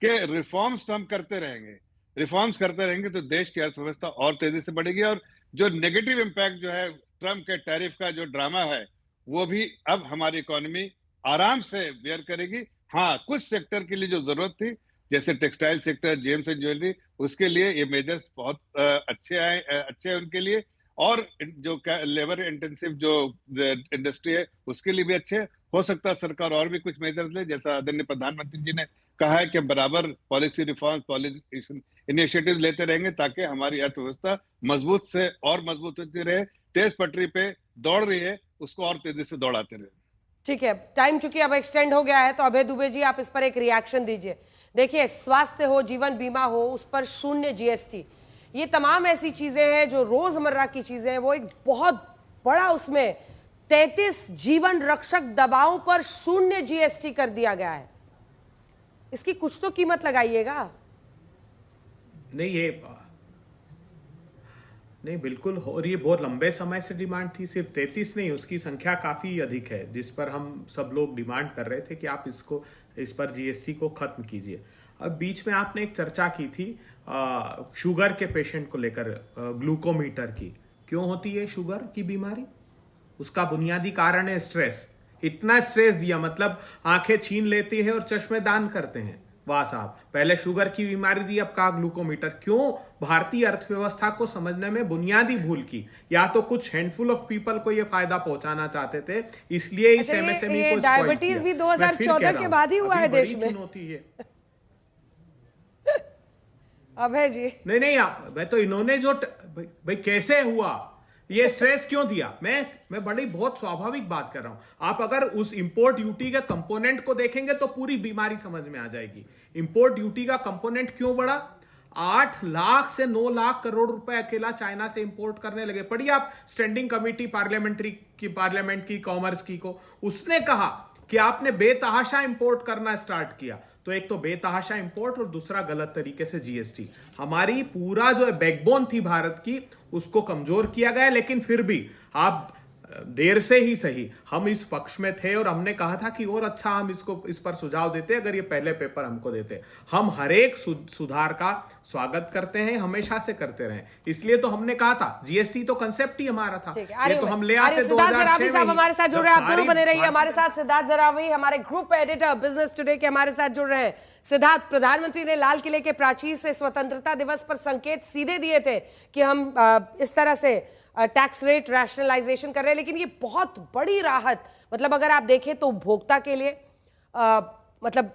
कि रिफॉर्म्स तो हम करते रहेंगे, रिफॉर्म्स करते रहेंगे तो देश की अर्थव्यवस्था और तेजी से बढ़ेगी। और जो नेगेटिव इम्पैक्ट जो है ट्रम्प के टैरिफ का जो ड्रामा है वो भी अब हमारी इकोनॉमी आराम से बेयर करेगी। हाँ, कुछ सेक्टर के लिए जो जरूरत थी जैसे textile sector, James and jewellery, उसके लिए ये मेजर्स बहुत अच्छे हैं उनके लिए। और जो लेबर इंटेंसिव जो इंडस्ट्री है उसके लिए भी अच्छे। हो सकता है सरकार और भी कुछ मेजर्स ले, जैसा आदरणीय प्रधानमंत्री जी ने कहा है कि बराबर पॉलिसी रिफॉर्म, पॉलिसी इनिशिएटिव लेते रहेंगे ताकि हमारी अर्थव्यवस्था मजबूत से और मजबूत होती रहे, तेज पटरी पे दौड़ रही है उसको और तेजी से दौड़ाते रहे। ठीक है, टाइम चूंकि अब एक्सटेंड हो गया है तो अभय दुबे जी आप इस पर एक रिएक्शन दीजिए। देखिए, स्वास्थ्य हो, जीवन बीमा हो, उस पर शून्य जीएसटी, ये तमाम ऐसी चीजें हैं जो रोजमर्रा की चीजें हैं, वो एक बहुत बड़ा उसमें 33 जीवन रक्षक दवाओं पर शून्य जीएसटी कर दिया गया है। इसकी कुछ तो कीमत लगाइएगा। नहीं बिल्कुल, और ये बहुत लंबे समय से डिमांड थी, सिर्फ 33 नहीं, उसकी संख्या काफी अधिक है जिस पर हम सब लोग डिमांड कर रहे थे कि आप इस पर जीएसटी को खत्म कीजिए। अब बीच में आपने एक चर्चा की थी शुगर के पेशेंट को लेकर, ग्लूकोमीटर की। क्यों होती है शुगर की बीमारी? उसका बुनियादी कारण है स्ट्रेस। इतना स्ट्रेस दिया, मतलब आंखें छीन लेती है और चश्मे दान करते हैं। वाह साहब, पहले शुगर की बीमारी दी, अब कहा ग्लूकोमीटर। क्यों? भारतीय अर्थव्यवस्था को समझने में बुनियादी भूल की। या तो कुछ हैंडफुल ऑफ पीपल को ये फायदा पहुंचाना चाहते थे, इसलिए इस एमएसएमई को डायबिटीज भी 2014 के बाद ही हुआ है देश में। चुनौती है अभय जी। नहीं मैं तो इन्होंने जो भाई कैसे हुआ, ये स्ट्रेस क्यों दिया? मैं बड़ी बहुत स्वाभाविक बात कर रहा हूं। आप अगर उस इंपोर्ट ड्यूटी के कंपोनेंट को देखेंगे तो पूरी बीमारी समझ में आ जाएगी। इंपोर्ट ड्यूटी का कंपोनेंट क्यों बढ़ा? 8 लाख से 9 लाख करोड़ रुपए अकेला चाइना से इंपोर्ट करने लगे। पढ़िए आप स्टैंडिंग कमेटी पार्लियामेंट की कॉमर्स की को, उसने कहा कि आपने बेतहाशा इंपोर्ट करना स्टार्ट किया। तो एक तो बेतहाशा इंपोर्ट और दूसरा गलत तरीके से जीएसटी। हमारी पूरा जो बैकबोन थी भारत की, उसको कमजोर किया गया। लेकिन फिर भी आप देर से ही सही, हम इस पक्ष में थे और हमने कहा था कि और अच्छा हम इस पर सुझाव देते अगर ये पहले पेपर हमको देते। हम हर एक सुधार का स्वागत करते हैं, हमेशा से करते रहे। इसलिए तो हमने कहा था जीएसटी तो कंसेप्ट ही हमारा था, ये तो हम ले आते 2006 में। हमारे साथ जुड़ रहे हैं, आप दोनों बने रहिए हमारे साथ। सिद्धार्थ जरावी हमारे ग्रुप एडिटर बिजनेस टुडे के हमारे साथ जुड़ रहे हैं। सिद्धार्थ, प्रधानमंत्री ने लाल किले के प्राचीर से स्वतंत्रता दिवस पर संकेत सीधे दिए थे कि हम इस तरह से टैक्स रेट रैशनलाइजेशन कर रहे हैं, लेकिन ये बहुत बड़ी राहत, मतलब अगर आप देखें तो उपभोक्ता के लिए मतलब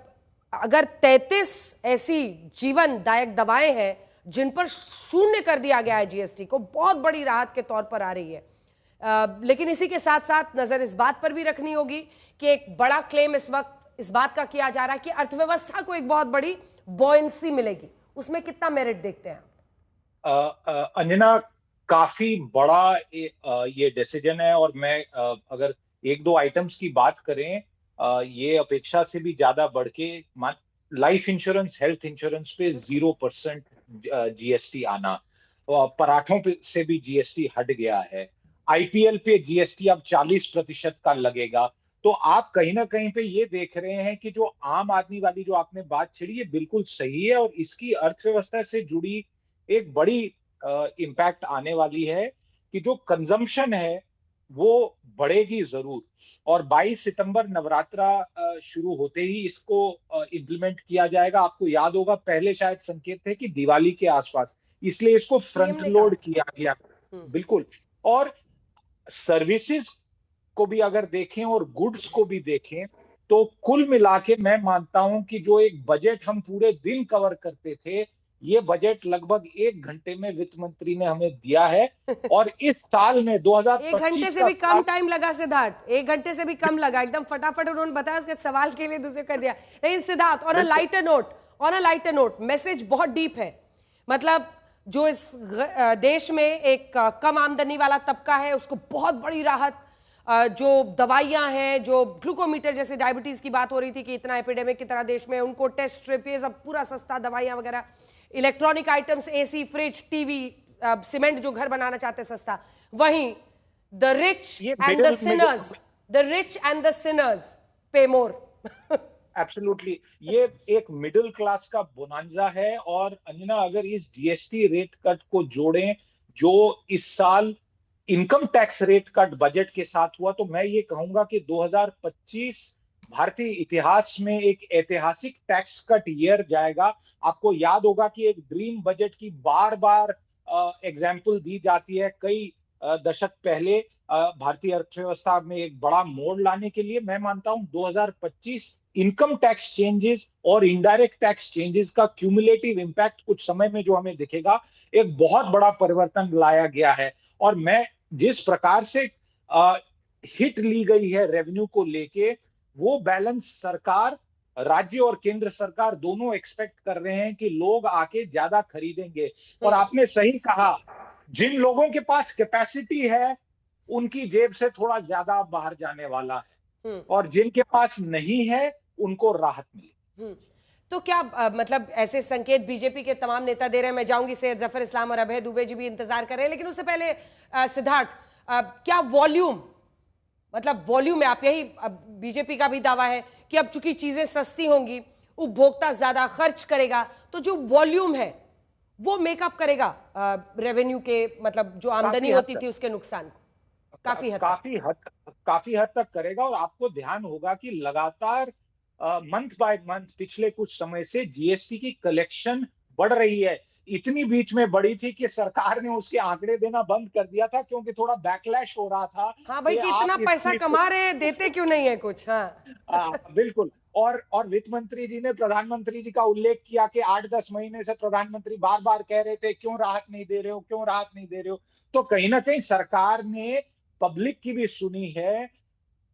अगर 33 ऐसी जीवनदायक दवाएं हैं जिन पर शून्य कर दिया गया है जीएसटी को, बहुत बड़ी राहत के तौर पर आ रही है। लेकिन इसी के साथ साथ नजर इस बात पर भी रखनी होगी कि एक बड़ा क्लेम इस वक्त इस बात का किया जा रहा है कि अर्थव्यवस्था को एक बहुत बड़ी बॉयंसी मिलेगी। उसमें कितना मेरिट देखते हैं? अंजना, काफी बड़ा ये डिसीजन है। और मैं अगर 1-2 आइटम्स की बात करें, ये अपेक्षा से भी ज्यादा बढ़ के लाइफ इंश्योरेंस, हेल्थ इंश्योरेंस पे 0% जीएसटी आना, पराठों पे से भी जीएसटी हट गया है, आईपीएल पे जीएसटी अब 40% का लगेगा। तो आप कहीं ना कहीं पे ये देख रहे हैं कि जो आम आदमी वाली जो आपने बात छिड़ी है बिल्कुल सही है, और इसकी अर्थव्यवस्था से जुड़ी एक बड़ी इम्पैक्ट आने वाली है कि जो कंजम्पशन है वो बढ़ेगी जरूर। और 22 सितंबर नवरात्रा शुरू होते ही इसको इम्प्लीमेंट किया जाएगा। आपको याद होगा पहले शायद संकेत थे कि दिवाली के आसपास, इसलिए इसको फ्रंट लोड किया गया। बिल्कुल। और सर्विसेज को भी अगर देखें और गुड्स को भी देखें तो कुल मिला के मैं मानता हूं कि जो एक बजट हम पूरे दिन कवर करते थे, ये बजट लगभग 1 घंटे में वित्त मंत्री ने हमें दिया है। और इस साल में 2025 1 घंटे से भी कम टाइम लगा सिद्धार्थ, 1 घंटे से भी कम लगा, एकदम फटाफट उन्होंने बताया, उसके सवाल के लिए दूसरे कर दिया। लेकिन Siddharth, on a lighter note, message बहुत डीप है। मतलब जो इस देश में एक कम आमदनी वाला तबका है उसको बहुत बड़ी राहत, जो दवाइयां हैं, जो ग्लूकोमीटर, जैसे डायबिटीज की बात हो रही थी कि इतना एपिडेमिक की तरह देश में, उनको टेस्ट स्ट्रिप, ये सब पूरा सस्ता, दवाइयां वगैरह, electronic items, AC, fridge, TV, cement जो घर बनाना चाहते सस्ता। वहीं the rich and the Sinners पे मोर। एब्सोल्युटली, ये एक मिडिल क्लास का बोनांजा है। और अंजना, अगर इस जीएसटी रेट कट को जोड़ें जो इस साल income tax rate cut budget के साथ हुआ, तो मैं ये कहूंगा कि 2025 भारतीय इतिहास में एक ऐतिहासिक टैक्स कट ईयर जाएगा। आपको याद होगा कि एक ड्रीम बजट की बार बार एग्जाम्पल दी जाती है कई दशक पहले भारतीय अर्थव्यवस्था में एक बड़ा मोड़ लाने के लिए। मैं मानता हूं 2025 इनकम टैक्स चेंजेस और इनडायरेक्ट टैक्स चेंजेस का क्यूमुलेटिव इंपैक्ट कुछ समय में जो हमें दिखेगा, एक बहुत बड़ा परिवर्तन लाया गया है। और मैं जिस प्रकार से हिट ली गई है रेवेन्यू को लेके, वो बैलेंस सरकार, राज्य और केंद्र सरकार दोनों एक्सपेक्ट कर रहे हैं कि लोग आके ज्यादा खरीदेंगे। और आपने सही कहा, जिन लोगों के पास कैपेसिटी है उनकी जेब से थोड़ा ज्यादा बाहर जाने वाला है, और जिनके पास नहीं है उनको राहत मिली। तो क्या मतलब ऐसे संकेत बीजेपी के तमाम नेता दे रहे हैं? मैं जाऊंगी, सैयद जफर इस्लाम और अभय दुबे जी भी इंतजार कर रहे हैं, लेकिन उससे पहले सिद्धार्थ, क्या वॉल्यूम, मतलब वॉल्यूम में आप, यही बीजेपी का भी दावा है कि अब चूंकि चीजें सस्ती होंगी, उपभोक्ता ज्यादा खर्च करेगा, तो जो वॉल्यूम है वो मेकअप करेगा रेवेन्यू के, मतलब जो आमदनी होती थी उसके नुकसान को काफी हद तक करेगा। और आपको ध्यान होगा कि लगातार मंथ बाय मंथ पिछले कुछ समय से जीएसटी की कलेक्शन बढ़ रही है। इतनी बीच में बढ़ी थी कि सरकार ने उसके आंकड़े देना बंद कर दिया था, क्योंकि थोड़ा बैकलैश हो रहा था। हाँ भाई, कि इतना पैसा कमा रहे हैं, देते क्यों नहीं है कुछ? हाँ बिल्कुल। और वित्त मंत्री जी ने प्रधानमंत्री जी का उल्लेख किया कि 8-10 महीने से प्रधानमंत्री बार बार कह रहे थे क्यों राहत नहीं दे रहे हो, क्यों राहत नहीं दे रहे हो। तो कहीं ना कहीं सरकार ने पब्लिक की भी सुनी है।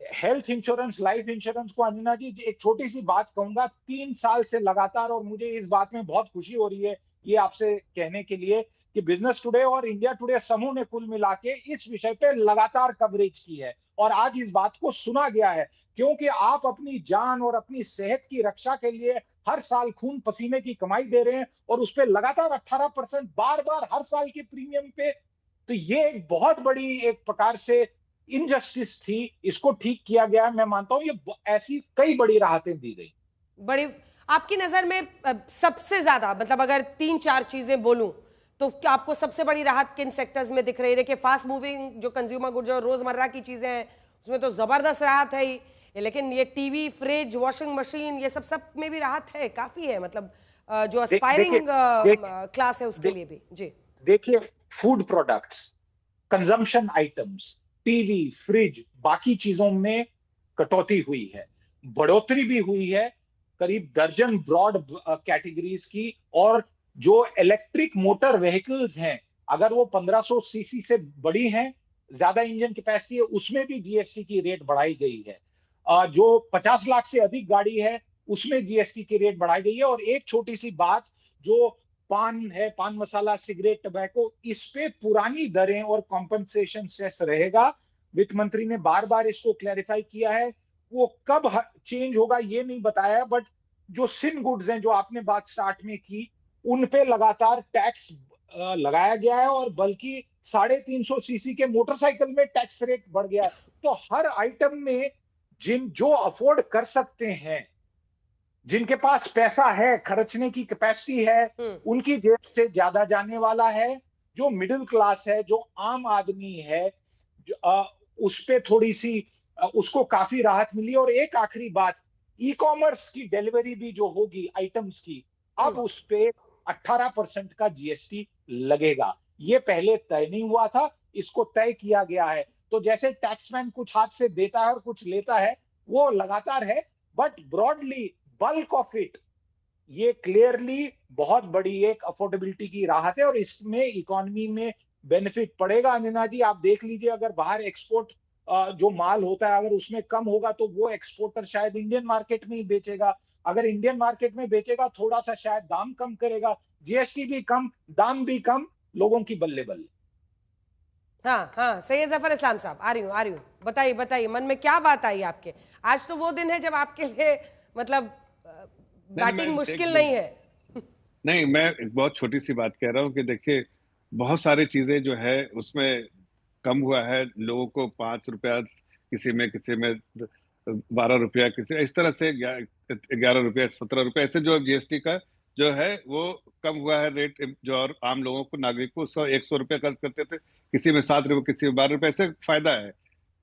हेल्थ इंश्योरेंस, लाइफ इंश्योरेंस को, अंजना जी एक छोटी सी बात कहूंगा, 3 साल से लगातार, और मुझे इस बात में बहुत खुशी हो रही है ये आपसे कहने के लिए कि बिजनेस टुडे और इंडिया टुडे समूह ने कुल मिला के इस विषय पे लगातार कवरेज की है। और आज इस बात को सुना गया है, क्योंकि आप अपनी जान और अपनी सेहत की रक्षा के लिए हर साल खून पसीने की कमाई दे रहे हैं, और उस पर लगातार 18% बार बार हर साल के प्रीमियम पे। तो ये एक बहुत बड़ी एक प्रकार से इनजस्टिस थी, इसको ठीक किया गया। मैं मानता हूं ये ऐसी कई बड़ी राहतें दी गई। बड़ी, आपकी नजर में सबसे ज्यादा, मतलब अगर 3-4 चीजें बोलूं तो क्या आपको सबसे बड़ी राहत किन सेक्टर्स में दिख रही है? देखिए, फास्ट मूविंग जो कंज्यूमर गुड्स और रोजमर्रा की चीजें हैं उसमें तो जबरदस्त राहत है ही, लेकिन ये टीवी, फ्रिज, वॉशिंग मशीन, ये सब में भी राहत है, काफी है, मतलब जो एस्पायरिंग क्लास है उसके लिए भी। जी देखिए, food products, consumption items, TV, fridge, बाकी चीजों में कटौती हुई है, बढ़ोतरी भी हुई है करीब दर्जन ब्रॉड कैटेगरीज की। और जो इलेक्ट्रिक मोटर व्हीकल्स हैं, अगर वो 1500 सीसी से बड़ी हैं, ज्यादा इंजन कैपेसिटी है, उसमें भी जीएसटी की रेट बढ़ाई गई है। जो 50 लाख से अधिक गाड़ी है उसमें जीएसटी की रेट बढ़ाई गई है। और एक छोटी सी बात, जो पान है, पान मसाला, सिगरेट, टबैको, इस पे पुरानी दरें और कॉम्पनसेशन सेस रहेगा। वित्त मंत्री ने बार बार इसको क्लैरिफाई किया है। वो कब चेंज होगा ये नहीं बताया, बट जो सिन गुड्स हैं, जो आपने बात स्टार्ट में की, उन पे लगातार टैक्स लगाया गया है, और बल्कि 350 सीसी के मोटरसाइकिल में टैक्स रेट बढ़ गया है। तो हर आइटम में जो अफोर्ड कर सकते हैं, जिनके पास पैसा है, खर्चने की कैपेसिटी है, उनकी जेब से ज्यादा जाने वाला है। जो मिडिल क्लास है, जो आम आदमी है, उस पे थोड़ी सी उसको काफी राहत मिली। और एक आखिरी बात, ई कॉमर्स की डिलीवरी भी जो होगी आइटम्स की, अब उस पे 18% का जीएसटी लगेगा। ये पहले तय नहीं हुआ था, इसको तय किया गया है। तो जैसे टैक्समैन कुछ हाथ से देता है और कुछ लेता है, वो लगातार है, but broadly bulk of it ये क्लियरली बहुत बड़ी एक अफोर्डेबिलिटी की राहत है और इसमें इकोनॉमी में बेनिफिट पड़ेगा। अंजना जी, आप देख लीजिए, अगर बाहर एक्सपोर्ट जो माल होता है अगर उसमें कम होगा तो वो एक्सपोर्टर शायद इंडियन मार्केट में ही बेचेगा, अगर इंडियन मार्केट में बेचेगा थोड़ा सा शायद दाम कम करेगा, जीएसटी भी कम, दाम भी कम, लोगों की बल्ले बल्ले। हाँ हाँ, सैयद जफर इस्लाम साहब, आ रही हूँ, बताइए बताइए, मन में क्या बात आई आपके? आज तो वो दिन है जब आपके लिए मतलब बैटिंग मुश्किल नहीं है। नहीं, मैं एक बहुत छोटी सी बात कह रहा हूँ कि देखिए बहुत सारी चीजें जो है उसमें कम हुआ है, लोगों को 5 रुपया किसी में 12 रुपया, किसी इस तरह से 11 रुपया 17 रुपया, ऐसे जो जीएसटी का जो है वो कम हुआ है रेट, जो और आम लोगों को नागरिक को 100 रुपया खर्च करते थे, किसी में 7 रुपये, किसी में 12 रुपये, ऐसे फायदा है।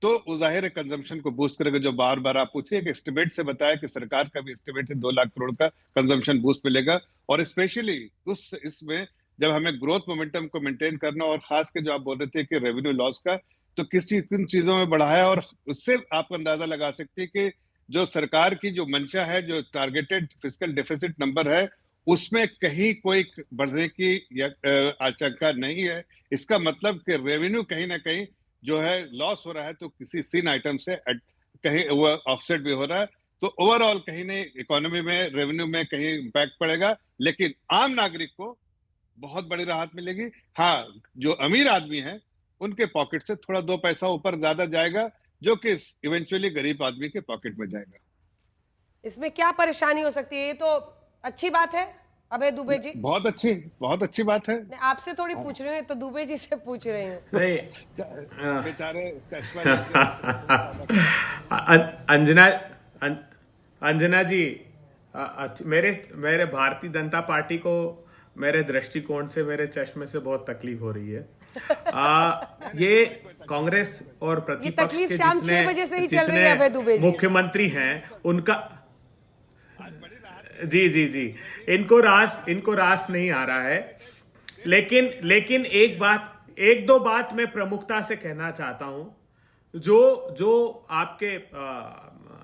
तो जाहिर है कंजम्पशन को बूस्ट करेगा। जो बार बार आप पूछिए कि एस्टिमेट से बताया कि सरकार का भी एस्टिमेट है 2 लाख करोड़ का कंजम्पशन बूस्ट मिलेगा, और स्पेशली इसमें जब हमें ग्रोथ मोमेंटम को मेंटेन करना, और खास के जो आप बोल रहे थे कि रेवेन्यू लॉस का, तो किन चीजों में बढ़ा है, और उससे आप अंदाजा लगा सकते हैं कि जो सरकार की जो मंशा है, जो टारगेटेड फिस्कल डेफिसिट नंबर है, उसमें कहीं कोई बढ़ने की आशंका नहीं है। इसका मतलब कि रेवेन्यू कहीं ना कहीं जो है लॉस हो रहा है, तो किसी सीन आइटम से कहीं वो ऑफसेट भी हो रहा है, तो ओवरऑल कहीं नहीं इकोनॉमी में, रेवेन्यू में कहीं इम्पैक्ट पड़ेगा, लेकिन आम नागरिक को बहुत बड़ी राहत मिलेगी। हाँ, जो अमीर आदमी है उनके पॉकेट से थोड़ा 2 पैसा ऊपर ज्यादा जाएगा, जो कि इवेंचुअली गरीब आदमी के पॉकेट में जाएगा। इसमें क्या परेशानी हो सकती है? ये तो अच्छी बात है अभय दुबे जी। बहुत अच्छी बात है। आपसे थोड़ी पूछ रही हूँ, तो दुबे जी से पूछ रही हूँ। बेचारे अंजना जी, मेरे भारतीय जनता पार्टी को मेरे दृष्टिकोण से, मेरे चश्मे से बहुत तकलीफ हो रही है। ये कांग्रेस और प्रतिपक्ष के जितने मुख्यमंत्री हैं उनका जी इनको रास नहीं आ रहा है। लेकिन एक दो बात मैं प्रमुखता से कहना चाहता हूं, जो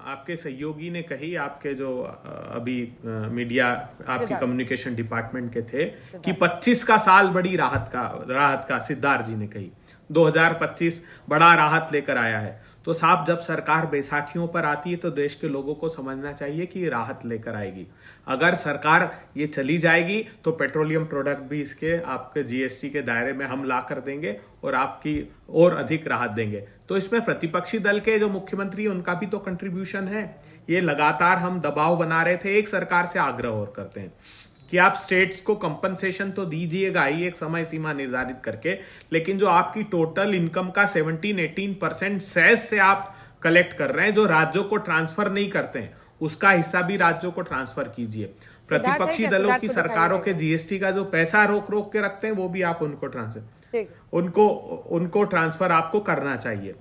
आपके सहयोगी ने कही, आपके जो अभी मीडिया, आपके कम्युनिकेशन डिपार्टमेंट के थे, कि 25 का साल बड़ी राहत का सिद्धार्थ जी ने कही, 2025 बड़ा राहत लेकर आया है। तो साहब, जब सरकार बैसाखियों पर आती है तो देश के लोगों को समझना चाहिए कि ये राहत लेकर आएगी। अगर सरकार ये चली जाएगी तो पेट्रोलियम प्रोडक्ट भी इसके आपके जीएसटी के दायरे में हम ला कर देंगे और आपकी और अधिक राहत देंगे। तो इसमें प्रतिपक्षी दल के जो मुख्यमंत्री हैं उनका भी तो कंट्रीब्यूशन है। ये लगातार हम दबाव बना रहे थे, एक सरकार से आग्रह और करते हैं कि आप स्टेट्स को कंपनसेशन तो दीजिएगा ही एक समय सीमा निर्धारित करके, लेकिन जो आपकी टोटल इनकम का 17-18% सेस से आप कलेक्ट कर रहे हैं, जो राज्यों को ट्रांसफर नहीं करते हैं, उसका हिस्सा भी राज्यों को ट्रांसफर कीजिए। प्रतिपक्षी दलों की सरकारों के जीएसटी का जो पैसा रोक के रखते हैं, वो भी आप उनको ट्रांसफर आपको करना चाहिए।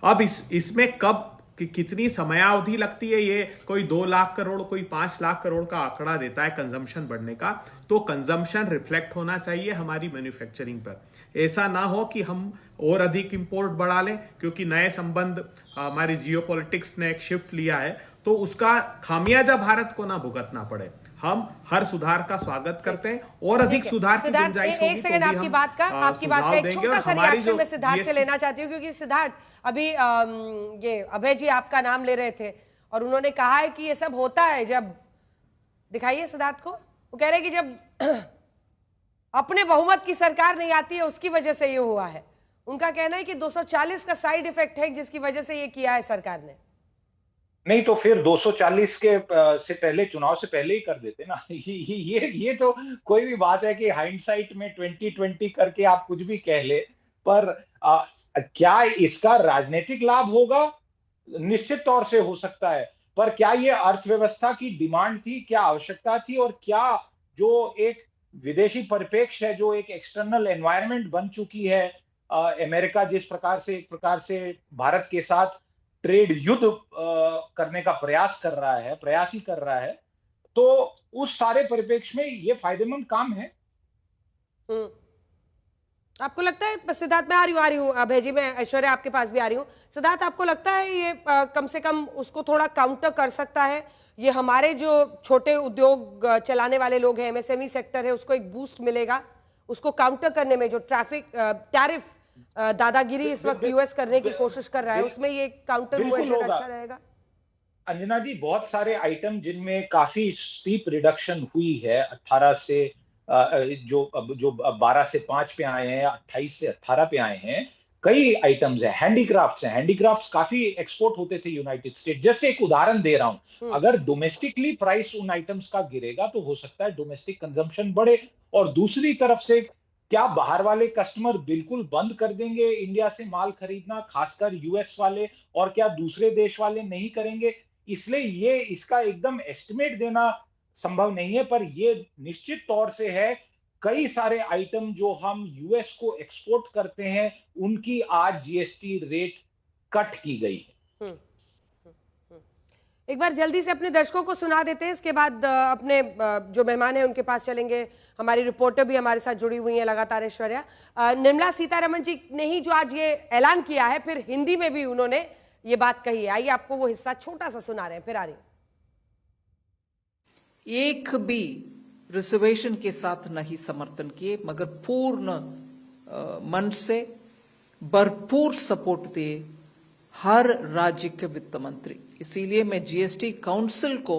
अब इसमें कब कितनी समयावधि लगती है, ये कोई 2 लाख करोड़, कोई 5 लाख करोड़ का आंकड़ा देता है कंजम्पशन बढ़ने का, तो कंजम्पशन रिफ्लेक्ट होना चाहिए हमारी मैन्युफैक्चरिंग पर। ऐसा ना हो कि हम और अधिक इंपोर्ट बढ़ा लें, क्योंकि नए संबंध, हमारी जियोपॉलिटिक्स ने एक शिफ्ट लिया है, तो उसका खामियाजा भारत को ना भुगतना पड़े। हम हर सुधार का स्वागत करते हैं और अधिक सुधार की गुंजाइश होगी तो भी आपकी बात का एक छोटा सा रिएक्शन मैं सिद्धार्थ से लेना चाहती हूँ, क्योंकि सिद्धार्थ अभी ये अभय जी आपका नाम ले रहे थे और उन्होंने कहा है कि ये सब होता है जब, दिखाइए सिद्धार्थ को, वो कह रहे हैं कि जब अपने बहुमत की सरकार नहीं आती है उसकी वजह से ये हुआ है। उनका कहना है कि 240 का साइड इफेक्ट है जिसकी वजह से ये किया है सरकार ने। नहीं तो फिर 240 के से पहले, चुनाव से पहले ही कर देते ना। ये तो कोई भी बात है कि हाइंडसाइट में 2020 करके आप कुछ भी कह ले, पर क्या इसका राजनीतिक लाभ होगा? निश्चित तौर से हो सकता है, पर क्या ये अर्थव्यवस्था की डिमांड थी, क्या आवश्यकता थी, और क्या जो एक विदेशी परिप्रेक्ष्य है, जो एक एक्सटर्नल एनवायरनमेंट बन चुकी है, अमेरिका जिस प्रकार से एक प्रकार से भारत के साथ ट्रेड युद्ध करने का प्रयास ही कर रहा है, तो उस सारे परिप्रेक्ष्य में ये फायदेमंद काम है। आपको लगता है, सिद्धार्थ मैं आ रही हूँ अभय जी, मैं ऐश्वर्या आपके पास भी आ रही हूँ। सिद्धार्थ, आपको लगता है ये कम से कम उसको थोड़ा काउंटर कर सकता है, ये हमारे जो छोटे उद्योग चलाने वाले लोग हैं, एमएसएमई सेक्टर है, उसको एक बूस्ट मिलेगा, उसको काउंटर करने में जो टैरिफ दादागिरी इस वक्त यूएस करने की कोशिश कर रहा है, उसमें ये काउंटर मेजर अच्छा रहेगा? अंजना जी, बहुत सारे आइटम जिनमें काफी स्टीप रिडक्शन हुई है 18 से जो 12 से 5 पे आए हैं, 28 से 18 पे आए हैं। कई आइटम्स हैं, हैंडीक्राफ्ट्स काफी एक्सपोर्ट होते थे यूनाइटेड स्टेट। जस्ट एक उदाहरण दे रहा हूं, अगर डोमेस्टिकली प्राइस उन आइटम्स का गिरेगा तो हो सकता है डोमेस्टिक कंजम्पशन बढ़े। और दूसरी तरफ से क्या बाहर वाले कस्टमर बिल्कुल बंद कर देंगे इंडिया से माल खरीदना, खासकर यूएस वाले, और क्या दूसरे देश वाले नहीं करेंगे? इसलिए ये इसका एकदम एस्टिमेट देना संभव नहीं है, पर ये निश्चित तौर से है कई सारे आइटम जो हम यूएस को एक्सपोर्ट करते हैं उनकी आज जीएसटी रेट कट की गई है। एक बार जल्दी से अपने दर्शकों को सुना देते हैं, इसके बाद अपने जो मेहमान हैं उनके पास चलेंगे। हमारी रिपोर्टर भी हमारे साथ जुड़ी हुई है लगातार, ऐश्वर्या। निर्मला सीतारमण जी ने ही जो आज ये ऐलान किया है, फिर हिंदी में भी उन्होंने ये बात कही है। आइए आपको वो हिस्सा छोटा सा सुना रहे हैं, फिर आ रही। एक भी रिजर्वेशन के साथ नहीं समर्थन किए, मगर पूर्ण मन से भरपूर सपोर्ट दिए हर राज्य के वित्त मंत्री। इसीलिए मैं जीएसटी काउंसिल को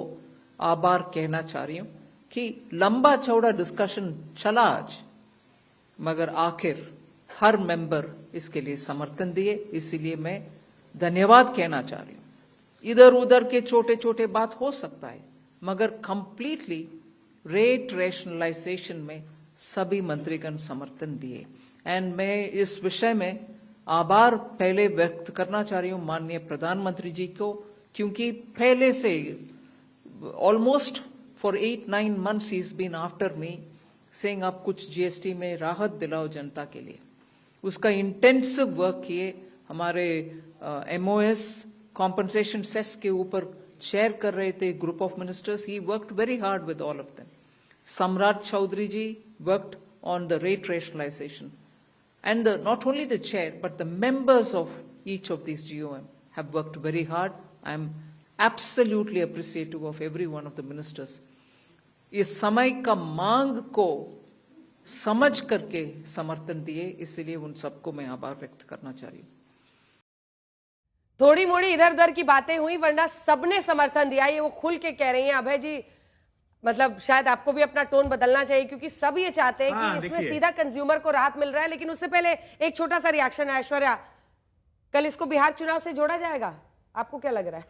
आभार कहना चाह रही हूं कि लंबा चौड़ा डिस्कशन चला आज, मगर आखिर हर मेंबर इसके लिए समर्थन दिए। इसीलिए मैं धन्यवाद कहना चाह रही हूं। इधर उधर के छोटे छोटे बात हो सकता है, मगर कंप्लीटली रेट रैशनलाइजेशन में सभी मंत्रीगण समर्थन दिए। एंड मैं इस विषय में आभार पहले व्यक्त करना चाह रही हूं माननीय प्रधानमंत्री जी को, क्योंकि पहले से ऑलमोस्ट फॉर 8-9 months ही is been after me saying आप कुछ जीएसटी में राहत दिलाओ जनता के लिए। उसका इंटेंसिव वर्क किए। हमारे एमओएस कॉम्पनसेशन सेस के ऊपर शेयर कर रहे थे group of ministers. He worked very hard with all of them. Samrat Chaudhary ji worked on the rate rationalisation, and not only the chair but the members of each of these GOM have worked very hard. I am absolutely appreciative of every one of the ministers. इस समय का मांग को समझ करके समर्थन दिए, इसलिए उन सबको मैं आभार व्यक्त करना चाह रही हूँ। थोड़ी मोड़ी इधर उधर की बातें हुई, वरना सबने समर्थन दिया, ये वो खुल के कह रही हैं। अभय जी, मतलब शायद आपको भी अपना टोन बदलना चाहिए, क्योंकि सब ये चाहते हैं कि इसमें सीधा कंज्यूमर को राहत मिल रहा है। लेकिन उससे पहले एक छोटा सा रिएक्शन है ऐश्वर्या, कल इसको बिहार चुनाव से जोड़ा जाएगा, आपको क्या लग रहा है?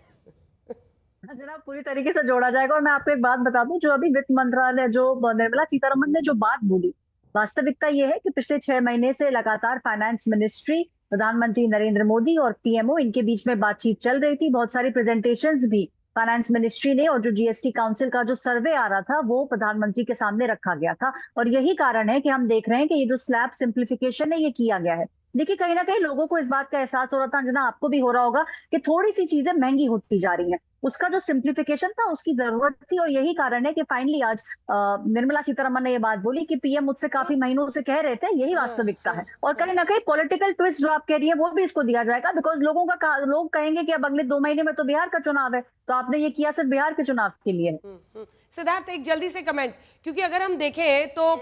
जनाब, पूरी तरीके से जोड़ा जाएगा। और मैं आपको एक बात बता दूं, जो अभी वित्त मंत्रालय, जो निर्मला सीतारमण ने जो बात बोली, वास्तविकता ये है कि पिछले 6 महीने से लगातार फाइनेंस मिनिस्ट्री, प्रधानमंत्री नरेंद्र मोदी और पीएमओ, इनके बीच में बातचीत चल रही थी। बहुत सारी प्रेजेंटेशंस भी फाइनेंस मिनिस्ट्री ने, और जो जीएसटी काउंसिल का जो सर्वे आ रहा था वो प्रधानमंत्री के सामने रखा गया था। और यही कारण है कि हम देख रहे हैं कि ये जो स्लैब सिंप्लीफिकेशन है ये किया गया है। देखिए, कहीं ना कहीं लोगों को इस बात का एहसास हो रहा था, जना आपको भी हो रहा होगा, कि थोड़ी सी चीजें महंगी होती जा रही हैं। उसका जो सिंप्लीफिकेशन था उसकी जरूरत थी, और यही कारण है कि फाइनली आज निर्मला सीतारमण ने ये बात बोली कि पीएम मुझसे काफी महीनों से कह रहे थे, यही वास्तविकता है। और कहीं ना कहीं पॉलिटिकल ट्विस्ट जो आप कह रही है वो भी इसको दिया जाएगा, बिकॉज लोग कहेंगे कि अब अगले 2 महीने में तो बिहार का चुनाव है, तो आपने ये किया सिर्फ बिहार के चुनाव के लिए। सिद्धार्थ, एक जल्दी से कमेंट, क्योंकि अगर हम देखें तो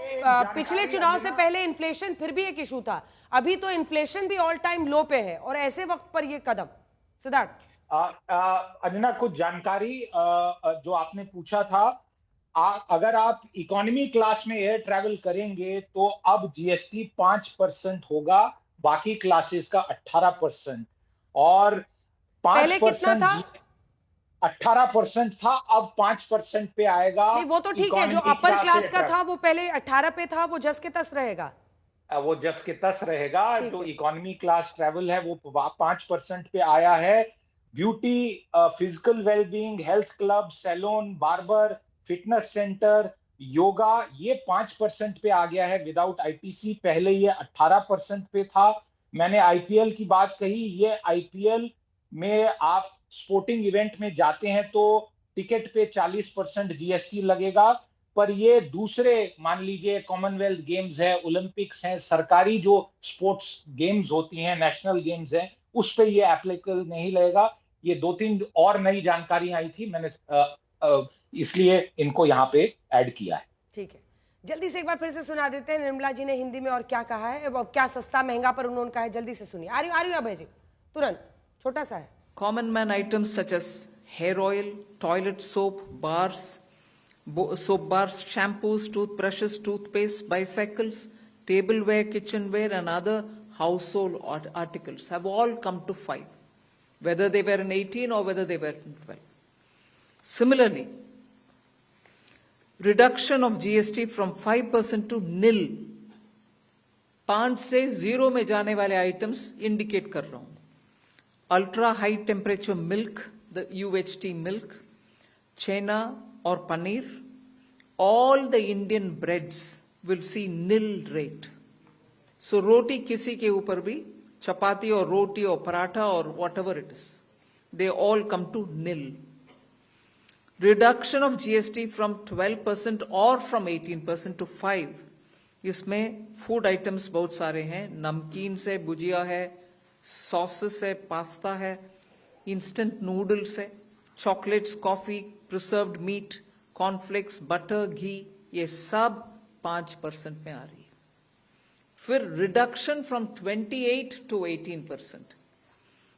पिछले चुनाव से पहले इन्फ्लेशन फिर भी एक इशू था, अभी तो इन्फ्लेशन भी ऑल टाइम लो पे है, और ऐसे वक्त पर ये कदम। सिद्धार्थ, अंजना, कुछ जानकारी जो आपने पूछा था, अगर आप इकोनॉमी क्लास में एयर ट्रैवल करेंगे तो अब जीएसटी 5% होगा, बाकी क्लासेस का 18%, और 5% 18% था, अब 5% पे आएगा। वो तो ठीक है, जो अपर क्लास का था वो पहले 18 पे था, वो जस के तस रहेगा, वो जस के तस रहेगा। जो इकोनॉमी क्लास ट्रैवल है वो 5% पे आया है। Beauty, physical wellbeing, health club, salon, barber, fitness centre, yoga, ये 5% पे आ गया है विदाउट आईटीसी। पहले ये 18% पे था। मैंने आईपीएल की बात कही, ये आईपीएल में आप स्पोर्टिंग इवेंट में जाते हैं तो टिकट पे 40% जीएसटी लगेगा। पर ये दूसरे मान लीजिए कॉमनवेल्थ गेम्स है, ओलंपिक्स हैं, सरकारी जो स्पोर्ट्स गेम्स होती हैं, नेशनल गेम्स हैं, उस पे ये एप्लीकेबल नहीं लगेगा। ये 2-3 और नई जानकारी आई थी, मैंने इसलिए इनको यहाँ पे ऐड किया है। ठीक है, जल्दी से एक बार फिर से सुना देते हैं निर्मला जी ने हिंदी में और क्या कहा है, और क्या सस्ता महंगा पर उन्होंने कहा है। जल्दी से सुनिए। आ रही अभय जी, तुरंत, छोटा सा है। Common man items such as hair oil, toilet soap, soap bars, shampoos, toothbrushes, toothpaste, bicycles, tableware, kitchenware, and other household articles have all come to 5, whether they were in 18 or whether they were in 12. Similarly, reduction of GST from 5% to nil, 5 से 0 में जाने वाले items indicate कर रहा हूं। Ultra high temperature milk, the UHT milk, chhena और paneer, all the Indian breads will see nil rate. So रोटी किसी के ऊपर भी, चपाती और रोटी और पराठा और whatever it is, they all come to nil. Reduction of GST from 12% और फ्रॉम 18% टू 5, इसमें फूड आइटम्स बहुत सारे हैं, नमकीन से भुजिया है, सॉसेस है, पास्ता है, इंस्टेंट नूडल्स है, chocolates, coffee, preserved meat, cornflakes, butter, ghee, ये सब 5% में आ रही है। फिर रिडक्शन फ्रॉम 28 टू 18%,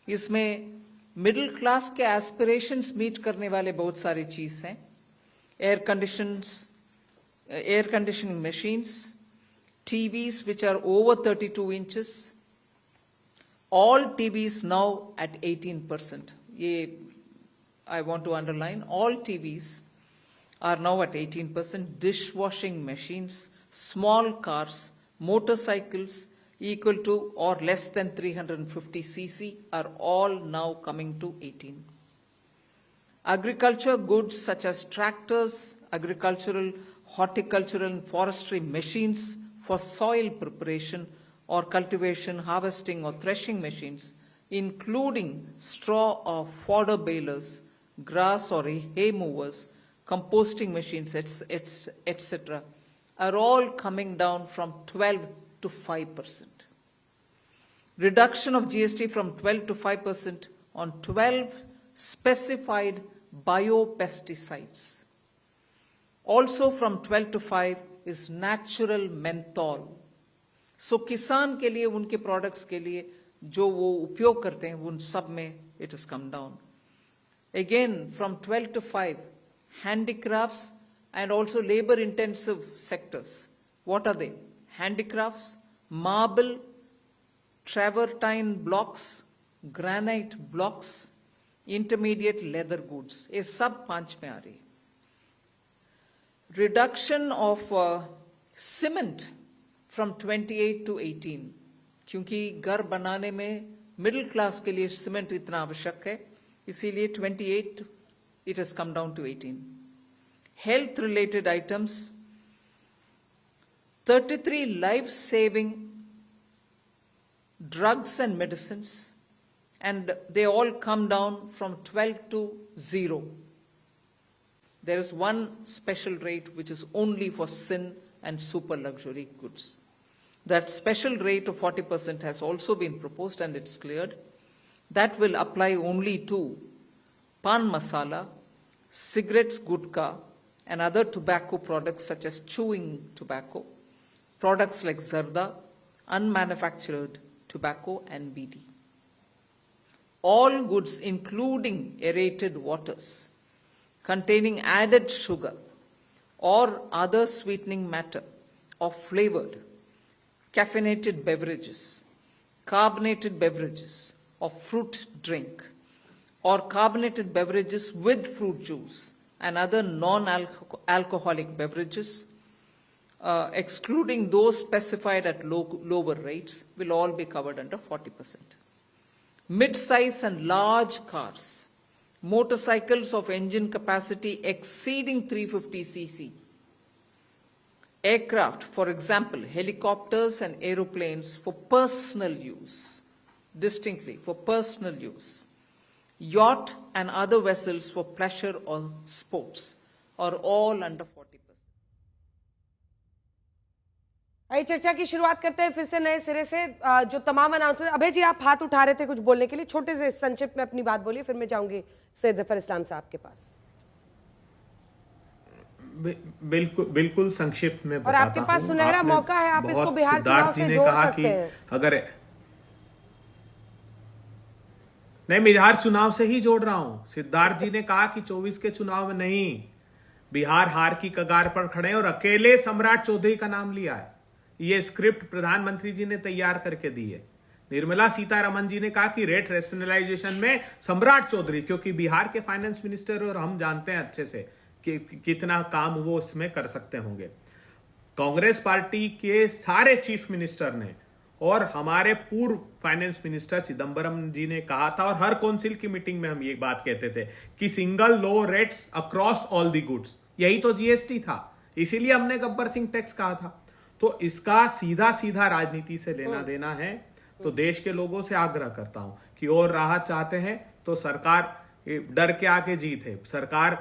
इसमें मिडिल क्लास के एस्पिरेशंस मीट करने वाले बहुत सारी चीज हैं। Air conditioning machines, TVs which are over 32 inches, all TVs now at 18%. I want to underline, all TVs are now at 18%. Dishwashing machines, small cars, motorcycles equal to or less than 350 cc are all now coming to 18. Agriculture goods such as tractors, agricultural, horticultural and forestry machines for soil preparation or cultivation, harvesting or threshing machines, including straw or fodder balers, grass or hay movers, composting machines, etc., are all coming down from 12 to 5%. Reduction of GST from 12 to 5% on 12 specified biopesticides. Also from 12 to 5 is natural menthol. सो किसान के लिए, उनके products के लिए जो वो उपयोग करते हैं, उन सब में it is come down. Again from 12 to 5, handicrafts and also labor intensive sectors. What are they? Handicrafts, marble, travertine blocks, granite blocks, intermediate leather goods, ये सब 5 में आ रही है। Reduction of cement from 28 to 18, क्योंकि घर बनाने में मिडिल क्लास के लिए सीमेंट इतना आवश्यक है, इसीलिए 28 it has come down to 18. Health related items, 33 life saving drugs and medicines, and they all come down from 12 to 0. There is one special rate which is only for sin and super luxury goods. That special rate of 40% has also been proposed and it's cleared. That will apply only to pan masala, cigarettes, gutka, and other tobacco products such as chewing tobacco, products like zarda, unmanufactured tobacco, and BD. All goods including aerated waters containing added sugar or other sweetening matter or flavored caffeinated beverages, carbonated beverages or fruit drink, or carbonated beverages with fruit juice and other non-alcoholic beverages, excluding those specified at lower rates, will all be covered under 40%. Mid-size and large cars, motorcycles of engine capacity exceeding 350 cc, aircraft, for example, helicopters and aeroplanes for personal use, distinctly for personal use, yacht and other vessels for pleasure or sports are all under 40%. आइए चर्चा की शुरुआत करते हैं फिर से नए सिरे से। जो तमाम अनाउंसर, अभय जी आप हाथ उठा रहे थे कुछ बोलने के लिए, छोटे से संक्षिप्त में अपनी बात बोलिए, फिर मैं जाऊंगी सैयद जफर इस्लाम साहब के पास। बिल्कुल संक्षिप्त में और आपके पास सुनहरा मौका है, आप इसको बिहार चुनाव से जोड़ सकते हैं। अगर नहीं, बिहार चुनाव से ही जोड़ रहा हूं। सिद्धार्थ जी ने कहा कि 24 के चुनाव में नहीं, बिहार हार की कगार पर खड़े हैं और अकेले सम्राट चौधरी का नाम लिया है। ये स्क्रिप्ट प्रधानमंत्री जी ने तैयार करके दी है। निर्मला सीतारमण जी ने कहा कि रेट रेशनलाइजेशन में सम्राट चौधरी, क्योंकि बिहार के फाइनेंस मिनिस्टर और हम जानते हैं अच्छे से कि कितना काम वो इसमें कर सकते होंगे। कांग्रेस पार्टी के सारे चीफ मिनिस्टर ने और हमारे पूर्व फाइनेंस मिनिस्टर चिदम्बरम जी ने कहा था, और हर काउंसिल की मीटिंग में हम ये बात कहते थे कि single low rates across all the goods, यही तो जीएसटी था। इसीलिए हमने गब्बर सिंह टैक्स कहा था। तो इसका सीधा सीधा राजनीति से लेना देना है। तो देश के लोगों से आग्रह करता हूं कि और राहत चाहते हैं तो सरकार, डर के आके जीत है। सरकार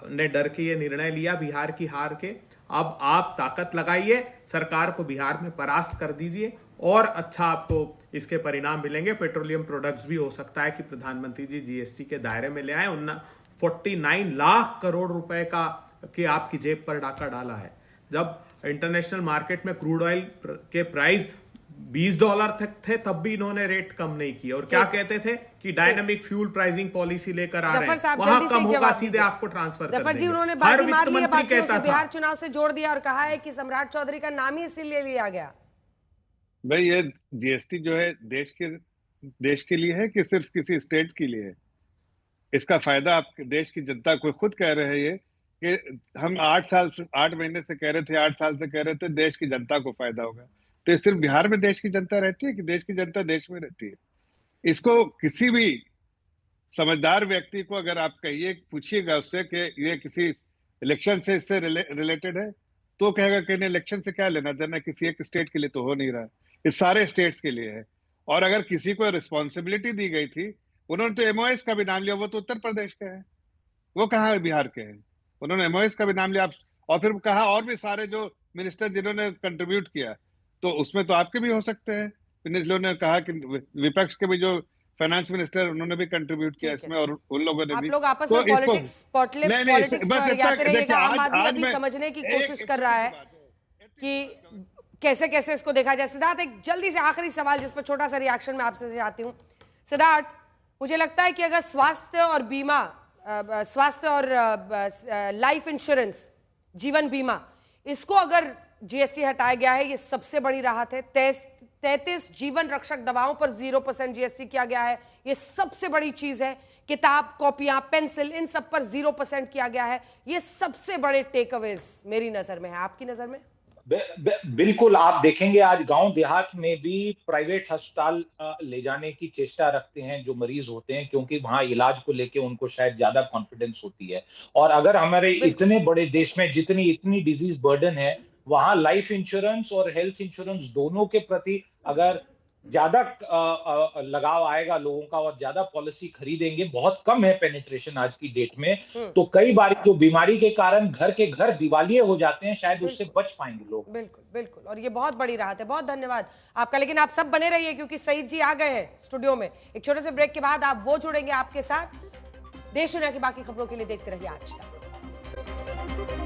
ने डर के ये निर्णय लिया बिहार की हार के। अब आप ताकत लगाइए, सरकार को बिहार में परास्त कर दीजिए और अच्छा आपको इसके परिणाम मिलेंगे। पेट्रोलियम प्रोडक्ट्स भी हो सकता है कि प्रधानमंत्री जी जीएसटी के दायरे में ले आए। 49 लाख करोड़ रुपए का कि आपकी जेब पर डाका डाला है। जब इंटरनेशनल मार्केट में क्रूड ऑयल के प्राइस $20 तक थे, तब भी इन्होंने रेट कम नहीं किया। और क्या कहते थे कि डायनामिक फ्यूल प्राइसिंग पॉलिसी लेकर आ रहे हैं, वहां कम होगा, सीधे आपको ट्रांसफर कर देंगे। जी उन्होंने बाजी मार ली है, बाकियों से बिहार चुनाव से जोड़ दिया और कहा है कि सम्राट चौधरी का नाम ही इसीलिए लिया गया। भाई ये जीएसटी जो है देश के लिए है कि सिर्फ किसी स्टेट के लिए है? इसका फायदा आप देश की जनता को खुद कह रहे हैं ये कि हम 8 महीने से कह रहे थे, 8 साल से कह रहे थे देश की जनता को फायदा होगा। तो ये सिर्फ बिहार में देश की जनता रहती है कि देश की जनता देश में रहती है? इसको किसी भी समझदार व्यक्ति को अगर आप कहिए, पूछिएगा उससे कि ये किसी इलेक्शन से इससे रिलेटेड है, तो कहेगा कि इलेक्शन से क्या लेना देना, किसी एक स्टेट के लिए तो हो नहीं रहा है, ये सारे स्टेट्स के लिए है। और अगर किसी को रिस्पॉन्सिबिलिटी दी गई थी, उन्होंने तो एमओएस का भी नाम लिया, वो तो उत्तर प्रदेश के हैं, वो कहाँ है बिहार के हैं? उन्होंने एमओएस का भी नाम लिया और फिर कहा और भी सारे जो मिनिस्टर जिन्होंने कंट्रीब्यूट किया, तो उसमें तो आपके भी हो सकते हैं। उन्होंने कहा कि विपक्ष के भी जो फाइनेंस मिनिस्टर, उन्होंने भी कंट्रीब्यूट किया इसमें, और उन लोगों ने भी। आप लोग आपस में पॉलिटिक्स जाते रहिएगा। आम आदमी अभी समझने की कोशिश कर रहा है कि कैसे कैसे इसको देखा जाए। सिद्धार्थ, एक जल्दी से आखिरी सवाल जिस पर छोटा सा रिएक्शन मैं आपसे चाहती हूँ। सिद्धार्थ, मुझे लगता है कि अगर स्वास्थ्य और लाइफ इंश्योरेंस, जीवन बीमा, इसको अगर जीएसटी हटाया गया है, ये सबसे बड़ी राहत है। 33 जीवन रक्षक दवाओं पर 0% जीएसटी किया गया है, ये सबसे बड़ी चीज है। किताब, कॉपियां, पेंसिल, इन सब पर 0% किया गया है। ये सबसे बड़े टेक अवेज मेरी नजर में है। आपकी नजर में? बिल्कुल। आप देखेंगे आज गांव देहात में भी प्राइवेट अस्पताल ले जाने की चेष्टा रखते हैं जो मरीज होते हैं, क्योंकि वहां इलाज को लेके उनको शायद ज्यादा कॉन्फिडेंस होती है। और अगर हमारे इतने बड़े देश में इतनी डिजीज बर्डन है, वहां लाइफ इंश्योरेंस और हेल्थ इंश्योरेंस दोनों के प्रति अगर ज्यादा लगाव आएगा लोगों का और ज्यादा पॉलिसी खरीदेंगे, बहुत कम है पेनिट्रेशन आज की डेट में, तो कई बार जो बीमारी के कारण घर के घर दिवालिये हो जाते हैं, शायद उससे बच पाएंगे लोग। बिल्कुल बिल्कुल, और ये बहुत बड़ी राहत है। बहुत धन्यवाद आपका। लेकिन आप सब बने रहिए क्योंकि सईद जी आ गए हैं स्टूडियो में। एक छोटे से ब्रेक के बाद आप वो जुड़ेंगे आपके साथ। देश दुनिया की बाकी खबरों के लिए देखते रहिए आज तक।